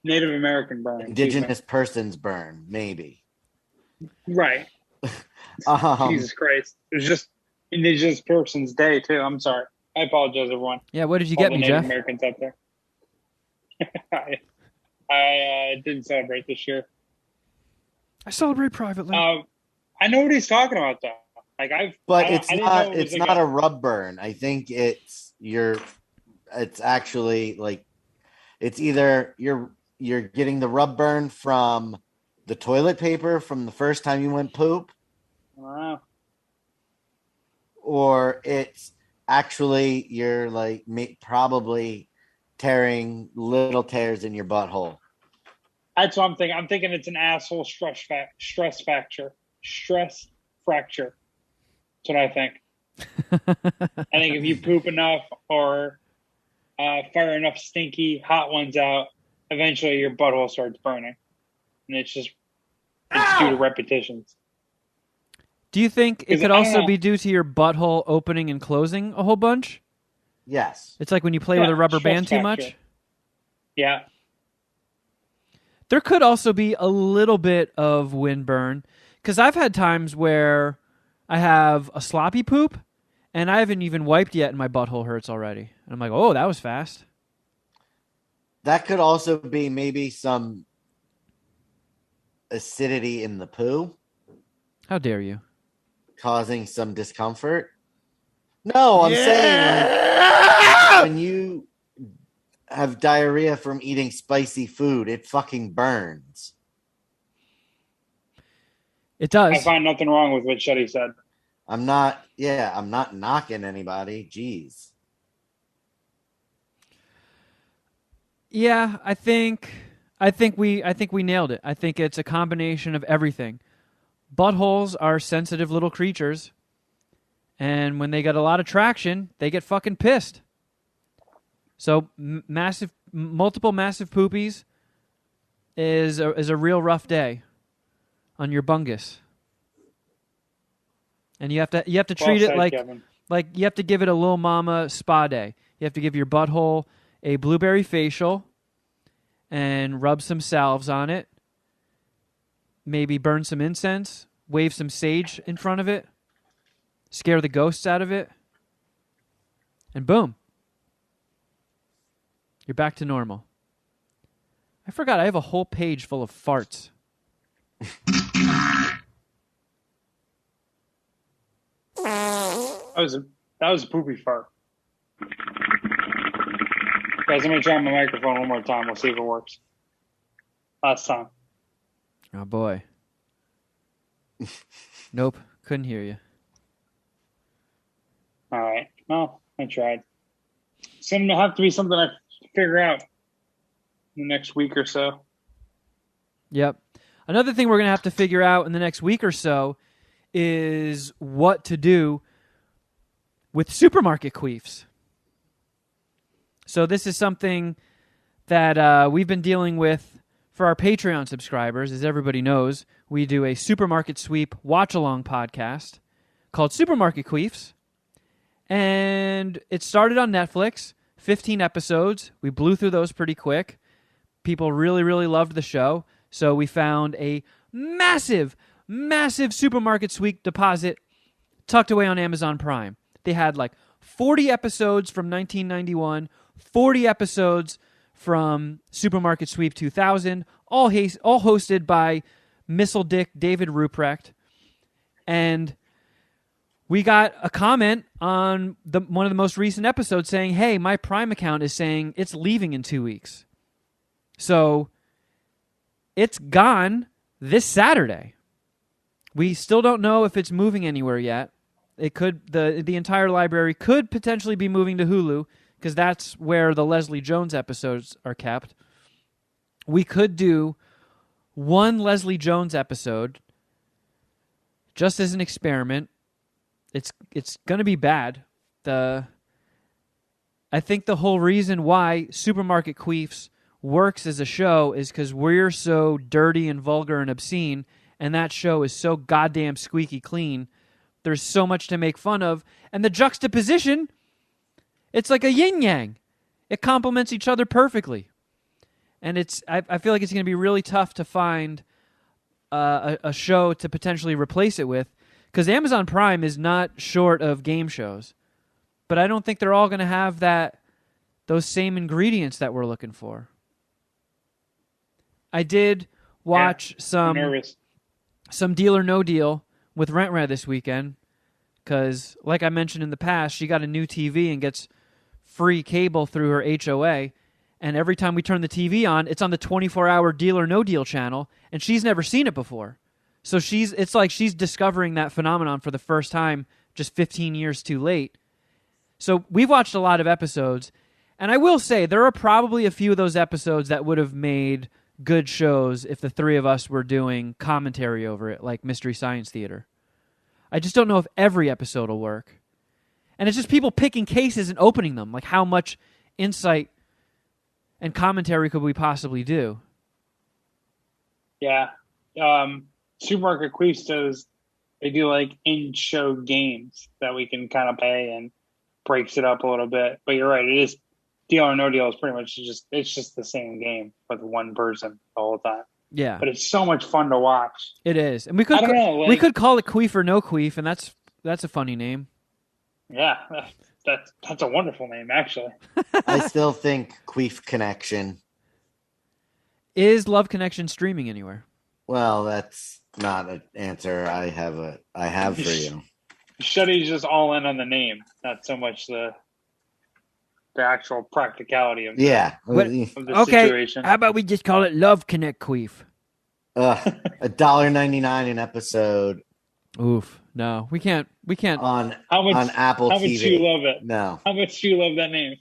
Native American burn. Indigenous person's burn, maybe. Right. Jesus Christ. It was just Indigenous Person's Day, too. I'm sorry. I apologize, everyone. Yeah, what did you get me, Jeff? Americans out there. I didn't celebrate this year. I celebrate privately. I know what he's talking about, though. It's not a rub burn. I think it's actually like it's either you're getting the rub burn from the toilet paper from the first time you went poop. Wow. Or it's actually you're like probably tearing little tears in your butthole. That's what I'm thinking. I'm thinking it's an asshole stress fracture. Stress fracture. That's what I think. I think if you poop enough or fire enough stinky hot ones out, eventually your butthole starts burning. And it's due to repetitions. Do you think it could also be due to your butthole opening and closing a whole bunch? Yes. It's like when you play with a rubber band too much? Yeah. There could also be a little bit of windburn, because I've had times where I have a sloppy poop, and I haven't even wiped yet, and my butthole hurts already. And I'm like, oh, that was fast. That could also be maybe some acidity in the poo. How dare you? Causing some discomfort. No, I'm saying when you have diarrhea from eating spicy food, it fucking burns. It does. I find nothing wrong with what Shuddy said. I'm not knocking anybody. Jeez. Yeah, I think we nailed it. I think it's a combination of everything. Buttholes are sensitive little creatures, And when they get a lot of traction, they get fucking pissed. So multiple massive poopies is a real rough day on your bungus. And you have to treat it like you have to give it a little mama spa day. You have to give your butthole a blueberry facial and rub some salves on it. Maybe burn some incense, wave some sage in front of it, scare the ghosts out of it, and boom. You're back to normal. I forgot I have a whole page full of farts. That was a poopy fart. Guys, I'm going to try my microphone one more time. We'll see if it works. Last time. Oh, boy. Nope. Couldn't hear you. All right. Well, I tried. It's going to have to be something I figure out in the next week or so. Yep. Another thing we're going to have to figure out in the next week or so is what to do with supermarket queefs. So this is something that we've been dealing with for our Patreon subscribers. As everybody knows, we do a supermarket sweep watch-along podcast called Supermarket Queefs. And it started on Netflix, 15 episodes. We blew through those pretty quick. People really, really loved the show. So we found a massive supermarket sweep deposit tucked away on Amazon Prime. They had like 40 episodes from 1991, 40 episodes from Supermarket Sweep 2000, all hosted by Missile Dick David Ruprecht. And we got a comment on one of the most recent episodes saying, hey, my Prime account is saying it's leaving in 2 weeks. So it's gone this Saturday. We still don't know if it's moving anywhere yet. It could the entire library could potentially be moving to Hulu because that's where the Leslie Jones episodes are kept. We could do one Leslie Jones episode just as an experiment. It's going to be bad. I think the whole reason why Supermarket Queefs works as a show is because we're so dirty and vulgar and obscene, and that show is so goddamn squeaky clean. There's so much to make fun of. And the juxtaposition, it's like a yin-yang. It complements each other perfectly. And I feel like it's going to be really tough to find a show to potentially replace it with, because Amazon Prime is not short of game shows. But I don't think they're all going to have those same ingredients that we're looking for. I did watch some Deal or No Deal with Rent this weekend, because, like I mentioned in the past, she got a new TV and gets free cable through her HOA, and every time we turn the TV on, it's on the 24-hour Deal or No Deal channel, and she's never seen it before. So it's like she's discovering that phenomenon for the first time, just 15 years too late. So we've watched a lot of episodes, and I will say there are probably a few of those episodes that would have made good shows if the three of us were doing commentary over it, like Mystery Science Theater. I just don't know if every episode will work. And it's just people picking cases and opening them. Like, how much insight and commentary could we possibly do? Yeah. Supermarket Queefs they do like in-show games that we can kind of play, and breaks it up a little bit. But you're right, it is Deal or No Deal is pretty much just the same game with one person the whole time. Yeah, but it's so much fun to watch. It is, and we could call it Queef or No Queef, and that's a funny name. Yeah, that's a wonderful name, actually. I still think Queef Connection. Is Love Connection streaming anywhere? Well, that's not an answer I have for you. Shuddy's just all in on the name, not so much the actual practicality of the situation. How about we just call it Love Connect Queef? $1.99 an episode. Oof. No, we can't on Apple TV. How much do you love it? No. How much do you love that name?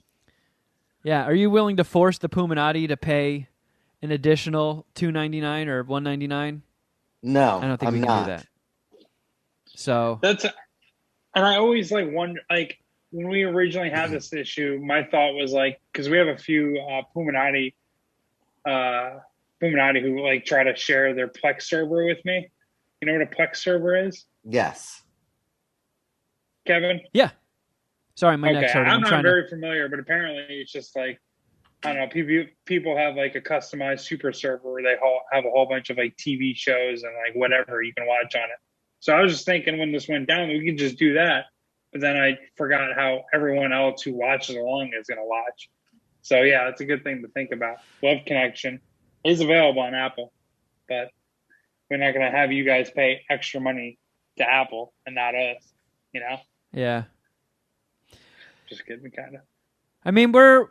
Yeah, are you willing to force the Puminati to pay an additional $2.99 or $1.99? No, I don't think we can do that. So And I always wonder, when we originally had this issue, my thought was because we have a few Puminati who try to share their Plex server with me. You know what a Plex server is? Yes. Kevin? Yeah. Sorry, my neck's hurting. I'm not very familiar, but apparently it's just I don't know. People have a customized super server where they have a whole bunch of TV shows and whatever you can watch on it. So I was just thinking when this went down, we could just do that. But then I forgot how everyone else who watches along is going to watch. So yeah, it's a good thing to think about. Web Connection is available on Apple, but we're not going to have you guys pay extra money to Apple and not us. Yeah. Just kidding, kind of. I mean, we're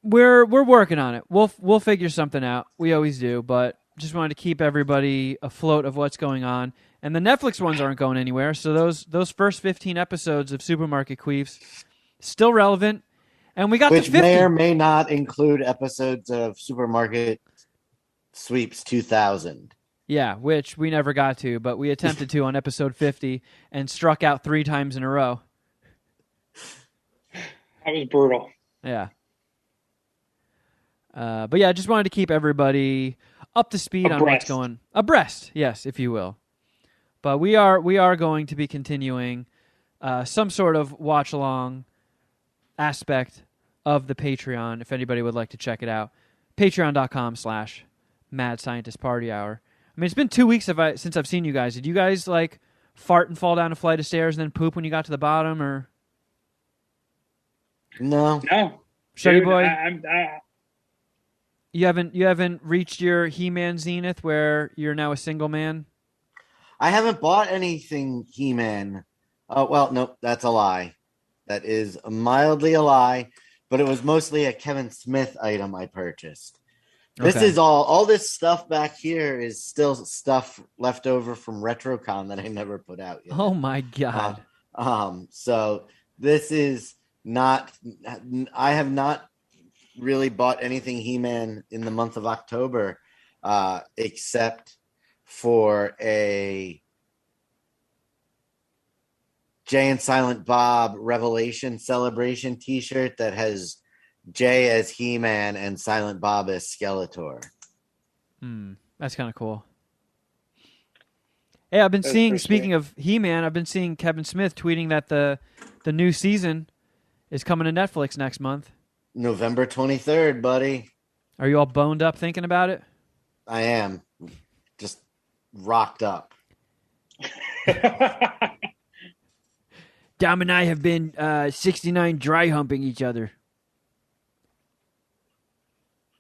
working on it. We'll figure something out. We always do, but just wanted to keep everybody afloat of what's going on. And the Netflix ones aren't going anywhere, so those first 15 episodes of Supermarket Queefs still relevant. And we got which to 50. may or may not include episodes of Supermarket Sweeps 2000. Yeah, which we never got to, but we attempted to on episode 50 and struck out 3 times in a row. That was brutal. Yeah. But yeah, I just wanted to keep everybody up to speed on what's going abreast, yes, if you will. But we are going to be continuing some sort of watch along aspect of the Patreon. If anybody would like to check it out, patreon.com/Mad Scientist Party Hour. I mean, it's been 2 weeks since I've seen you guys. Did you guys fart and fall down a flight of stairs and then poop when you got to the bottom, or no? Shuddyboy, you haven't reached your He-Man zenith where you're now a single man. I haven't bought anything He-Man. Oh, well, nope, that's a lie. That is mildly a lie, but it was mostly a Kevin Smith item I purchased. This is all this stuff back here is still stuff left over from RetroCon that I never put out yet. Oh my God. So this is not, I have not really bought anything He-Man in the month of October, except for a Jay and Silent Bob Revelation Celebration t-shirt that has Jay as He-Man and Silent Bob as Skeletor. That's kind of cool. Hey, I've been seeing, speaking of He-Man, I've been seeing Kevin Smith tweeting that the new season is coming to Netflix next month. November 23rd, buddy. Are you all boned up thinking about it? I am. Just rocked up. Dom and I have been 69 dry humping each other.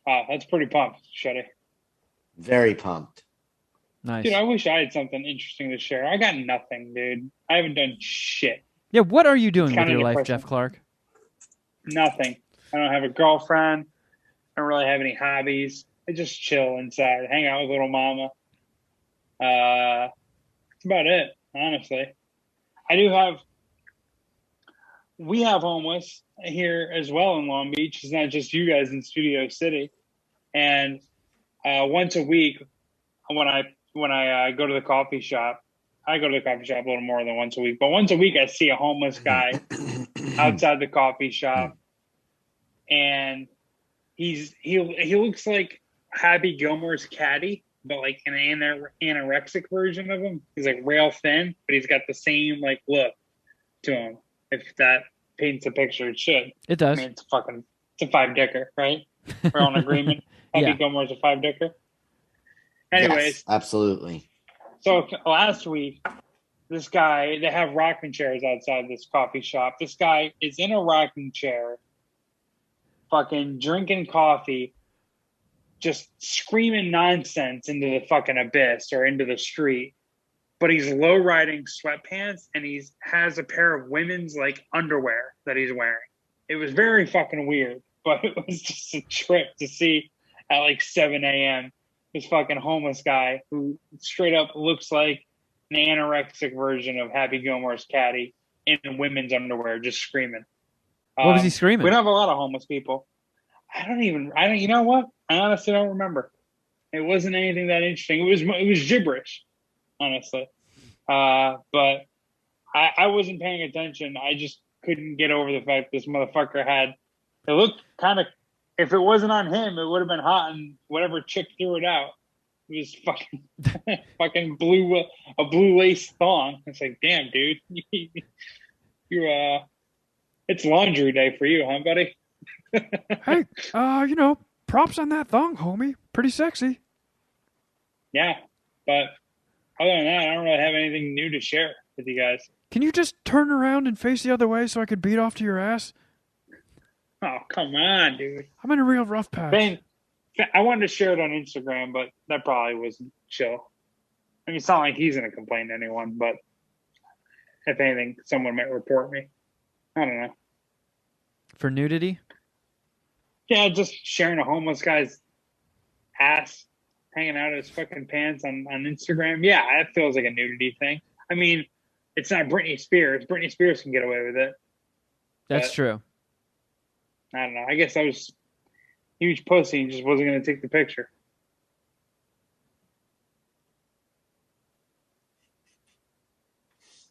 Wow, that's pretty pumped, Shuddy. Very pumped. Nice. Dude, I wish I had something interesting to share. I got nothing, dude. I haven't done shit. Yeah, what are you doing with your life, depressing. Jeff Clark? Nothing. I don't have a girlfriend. I don't really have any hobbies. I just chill inside, hang out with little mama. That's about it, honestly. We have homeless here as well in Long Beach. It's not just you guys in Studio City. And once a week, when I go to the coffee shop, I go to the coffee shop a little more than once a week. But once a week, I see a homeless guy outside the coffee shop, and he looks like Happy Gilmore's caddy, but like an anorexic version of him. He's rail thin, but he's got the same look to him. If that paints a picture, it should. It does. I mean, it's a 5-dicker, right? We're all in agreement. Happy Gilmore's a 5-dicker. Anyways, yes, absolutely. So last week, this guy, they have rocking chairs outside this coffee shop. This guy is in a rocking chair, fucking drinking coffee, just screaming nonsense into the fucking abyss or into the street. But he's low riding sweatpants, and he has a pair of women's underwear that he's wearing. It was very fucking weird, but it was just a trip to see at 7 a.m. this fucking homeless guy who straight up looks like an anorexic version of Happy Gilmore's caddy in women's underwear, just screaming. What was he screaming? We don't have a lot of homeless people. You know what? I honestly don't remember. It wasn't anything that interesting. It was gibberish, honestly. But I wasn't paying attention. I just couldn't get over the fact this motherfucker had. It looked kind of. If it wasn't on him, it would have been hot, and whatever chick threw it out. It was fucking a blue lace thong. It's like, damn, dude, you're it's laundry day for you, huh, buddy? Hey, props on that thong, homie. Pretty sexy. Yeah, but other than that, I don't really have anything new to share with you guys. Can you just turn around and face the other way so I could beat off to your ass? Oh, come on, dude. I'm in a real rough patch. I wanted to share it on Instagram, but that probably wasn't chill. I mean, it's not like he's going to complain to anyone, but if anything, someone might report me. I don't know. For nudity? Yeah, just sharing a homeless guy's ass hanging out of his fucking pants on Instagram. Yeah, that feels like a nudity thing. I mean, it's not Britney Spears. Britney Spears can get away with it. That's true. I don't know. I guess I was huge pussy and just wasn't going to take the picture.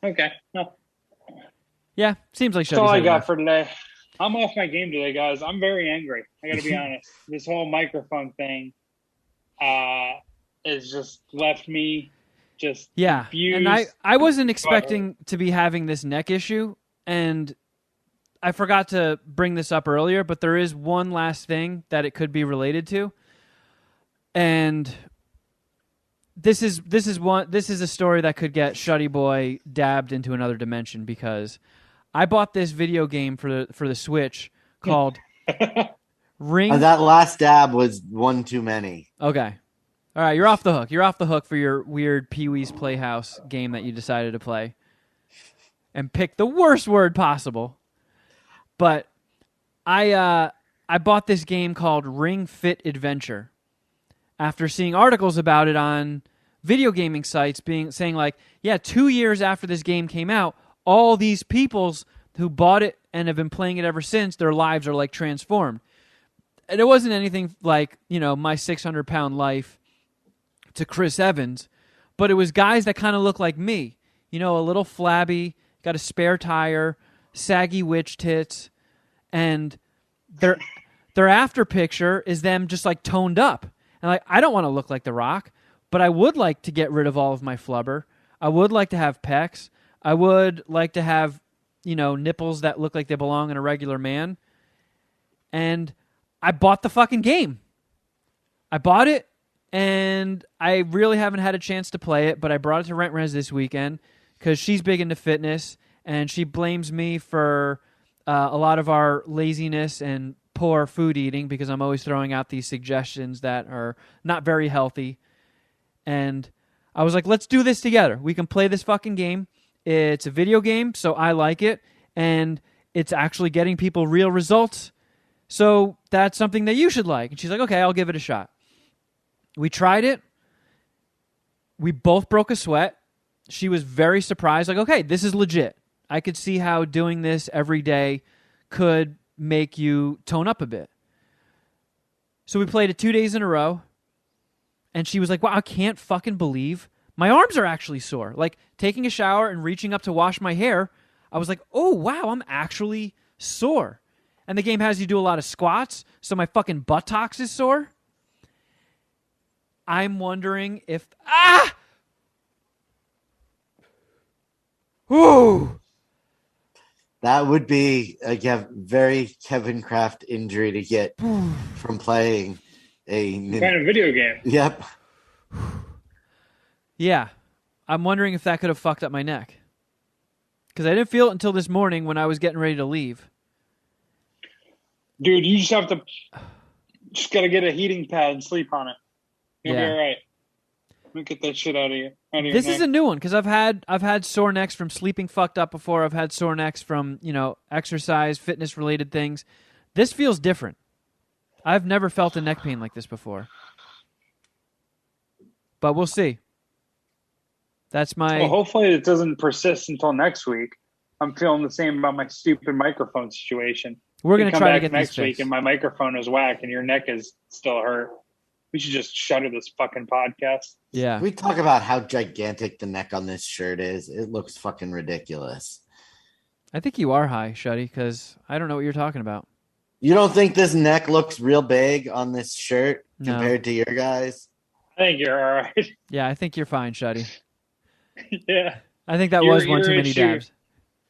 Okay. Well, yeah, seems like that's all I got for today. I'm off my game today, guys. I'm very angry. I got to be honest. This whole microphone thing has just left me just confused. And I wasn't expecting to be having this neck issue, and I forgot to bring this up earlier, but there is one last thing that it could be related to. And this is a story that could get Shuddyboy dabbed into another dimension, because I bought this video game for the Switch called Ring. That last dab was one too many. Okay. All right, you're off the hook. You're off the hook for your weird Pee-wee's Playhouse game that you decided to play. And pick the worst word possible. But I bought this game called Ring Fit Adventure after seeing articles about it on video gaming sites saying like, yeah, 2 years after this game came out, all these peoples who bought it and have been playing it ever since, their lives are like transformed. And it wasn't anything like, my 600-pound life to Chris Evans, but it was guys that kind of look like me, a little flabby, got a spare tire, saggy witch tits, and their after picture is them just like toned up. And like, I don't want to look like The Rock, but I would like to get rid of all of my flubber. I would like to have pecs. I would like to have, nipples that look like they belong in a regular man. And I bought the fucking game. I bought it, and I really haven't had a chance to play it, but I brought it to Rent Res this weekend because she's big into fitness, and she blames me for a lot of our laziness and poor food eating because I'm always throwing out these suggestions that are not very healthy. And I was like, let's do this together. We can play this fucking game. It's a video game, so I like it, and it's actually getting people real results. So that's something that you should like. And she's like, okay, I'll give it a shot. We tried it. We both broke a sweat. She was very surprised, like, okay, this is legit. I could see how doing this every day could make you tone up a bit. So we played it 2 days in a row, and she was like, wow, I can't fucking believe my arms are actually sore. Like, taking a shower and reaching up to wash my hair, I was like, oh, wow, I'm actually sore. And the game has you do a lot of squats, so my fucking buttocks is sore. I'm wondering if... Ooh! That would be a very Kevin Kraft injury to get from playing a kind of video game. Yep. Yeah. I'm wondering if that could have fucked up my neck. Because I didn't feel it until this morning when I was getting ready to leave. Dude, you just got to get a heating pad and sleep on it. You'll be all right. Let me get that shit out of you. This is a new one because I've had sore necks from sleeping fucked up before. I've had sore necks from, exercise, fitness related things. This feels different. I've never felt a neck pain like this before. But we'll see. That's my... Well, hopefully it doesn't persist until next week. I'm feeling the same about my stupid microphone situation. We're going to try to get next these week fixed. and my microphone is whack and your neck is still hurt. We should just shutter this fucking podcast. Yeah. We talk about how gigantic the neck on this shirt is. It looks fucking ridiculous. I think you are high, Shuddy, because I don't know what you're talking about. You don't think this neck looks real big on this shirt No. compared to your guys? I think you're all right. Yeah, I think you're fine, Shuddy. Yeah. I think that Your- was one your too many issue- dabs.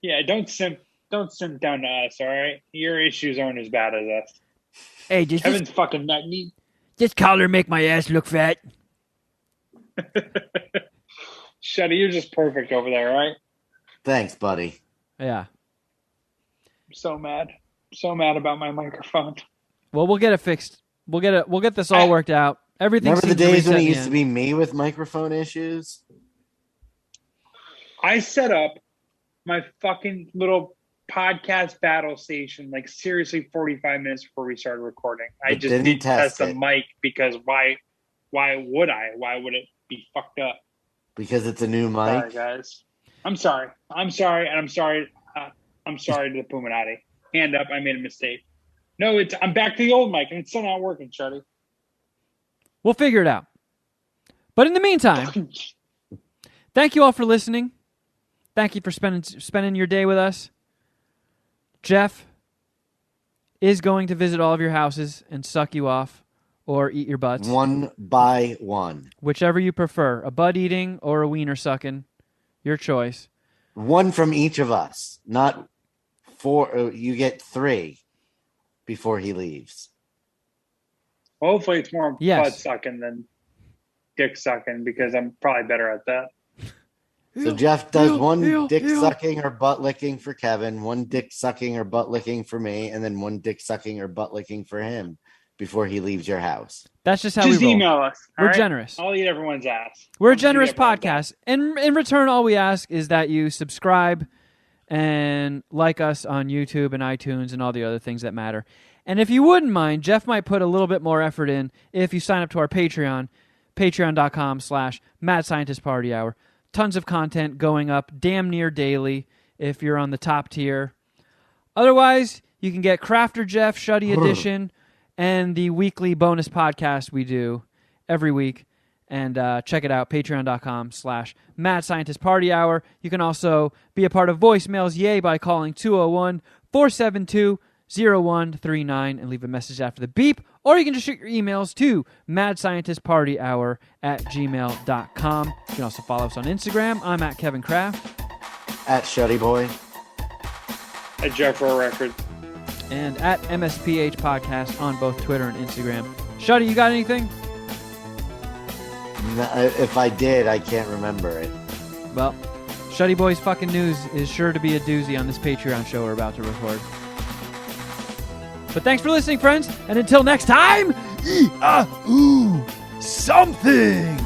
Yeah, don't simp down to us, all right? Your issues aren't as bad as us. Hey, Kevin's fucking nut neat. this collar make my ass look fat? Shuddy, you're just perfect over there, all right? Thanks, buddy. Yeah. I'm so mad. So mad about my microphone. Well, we'll get it fixed. We'll get this all worked out. Everything. Remember the seems to days when reset it in the used end. to be me with microphone issues? I set up my fucking little podcast battle station like seriously 45 minutes before we started recording. I But just didn't didn't test test the it. mic because why would I? Why would it be fucked up? Because it's a new Sorry, mic. guys. I'm sorry, and I'm sorry to the Puminati. Hand up, I made a mistake. No, I'm back to the old mic and it's still not working, Shuddy. We'll figure it out. But in the meantime, thank you all for listening. Thank you for spending your day with us. Jeff is going to visit all of your houses and suck you off or eat your butts. One by one. Whichever you prefer. A butt eating or a wiener sucking. Your choice. One from each of us. Not four. You get 3 before he leaves. Hopefully it's more Yes. butt sucking than dick sucking because I'm probably better at that. So Jeff does one dick sucking or butt licking for Kevin, one dick sucking or butt licking for me, and then one dick sucking or butt licking for him before he leaves your house. That's just how Just we roll. email us. all We're right? generous. I'll eat everyone's ass. We're a I'll eat generous everyone's podcast. ass. And in return, all we ask is that you subscribe and like us on YouTube and iTunes and all the other things that matter. And if you wouldn't mind, Jeff might put a little bit more effort in if you sign up to our Patreon, patreon.com/Mad Scientist Party Hour. Tons of content going up damn near daily if you're on the top tier. Otherwise, you can get Crafter Jeff, Shuddy Edition, and the weekly bonus podcast we do every week. And check it out, patreon.com/Mad Scientist Party Hour. You can also be a part of voicemails, yay, by calling 201-472-0139 and leave a message after the beep. Or you can just shoot your emails to madscientistpartyhour@gmail.com. You can also follow us on Instagram. I'm at Kevin Kraft. At Shuddyboy. At Jeff Rowe Records. And at MSPH Podcast on both Twitter and Instagram. Shuddy, you got anything? If I did, I can't remember it. Well, Shuddyboy's fucking news is sure to be a doozy on this Patreon show we're about to record. But thanks for listening, friends, and until next time, something!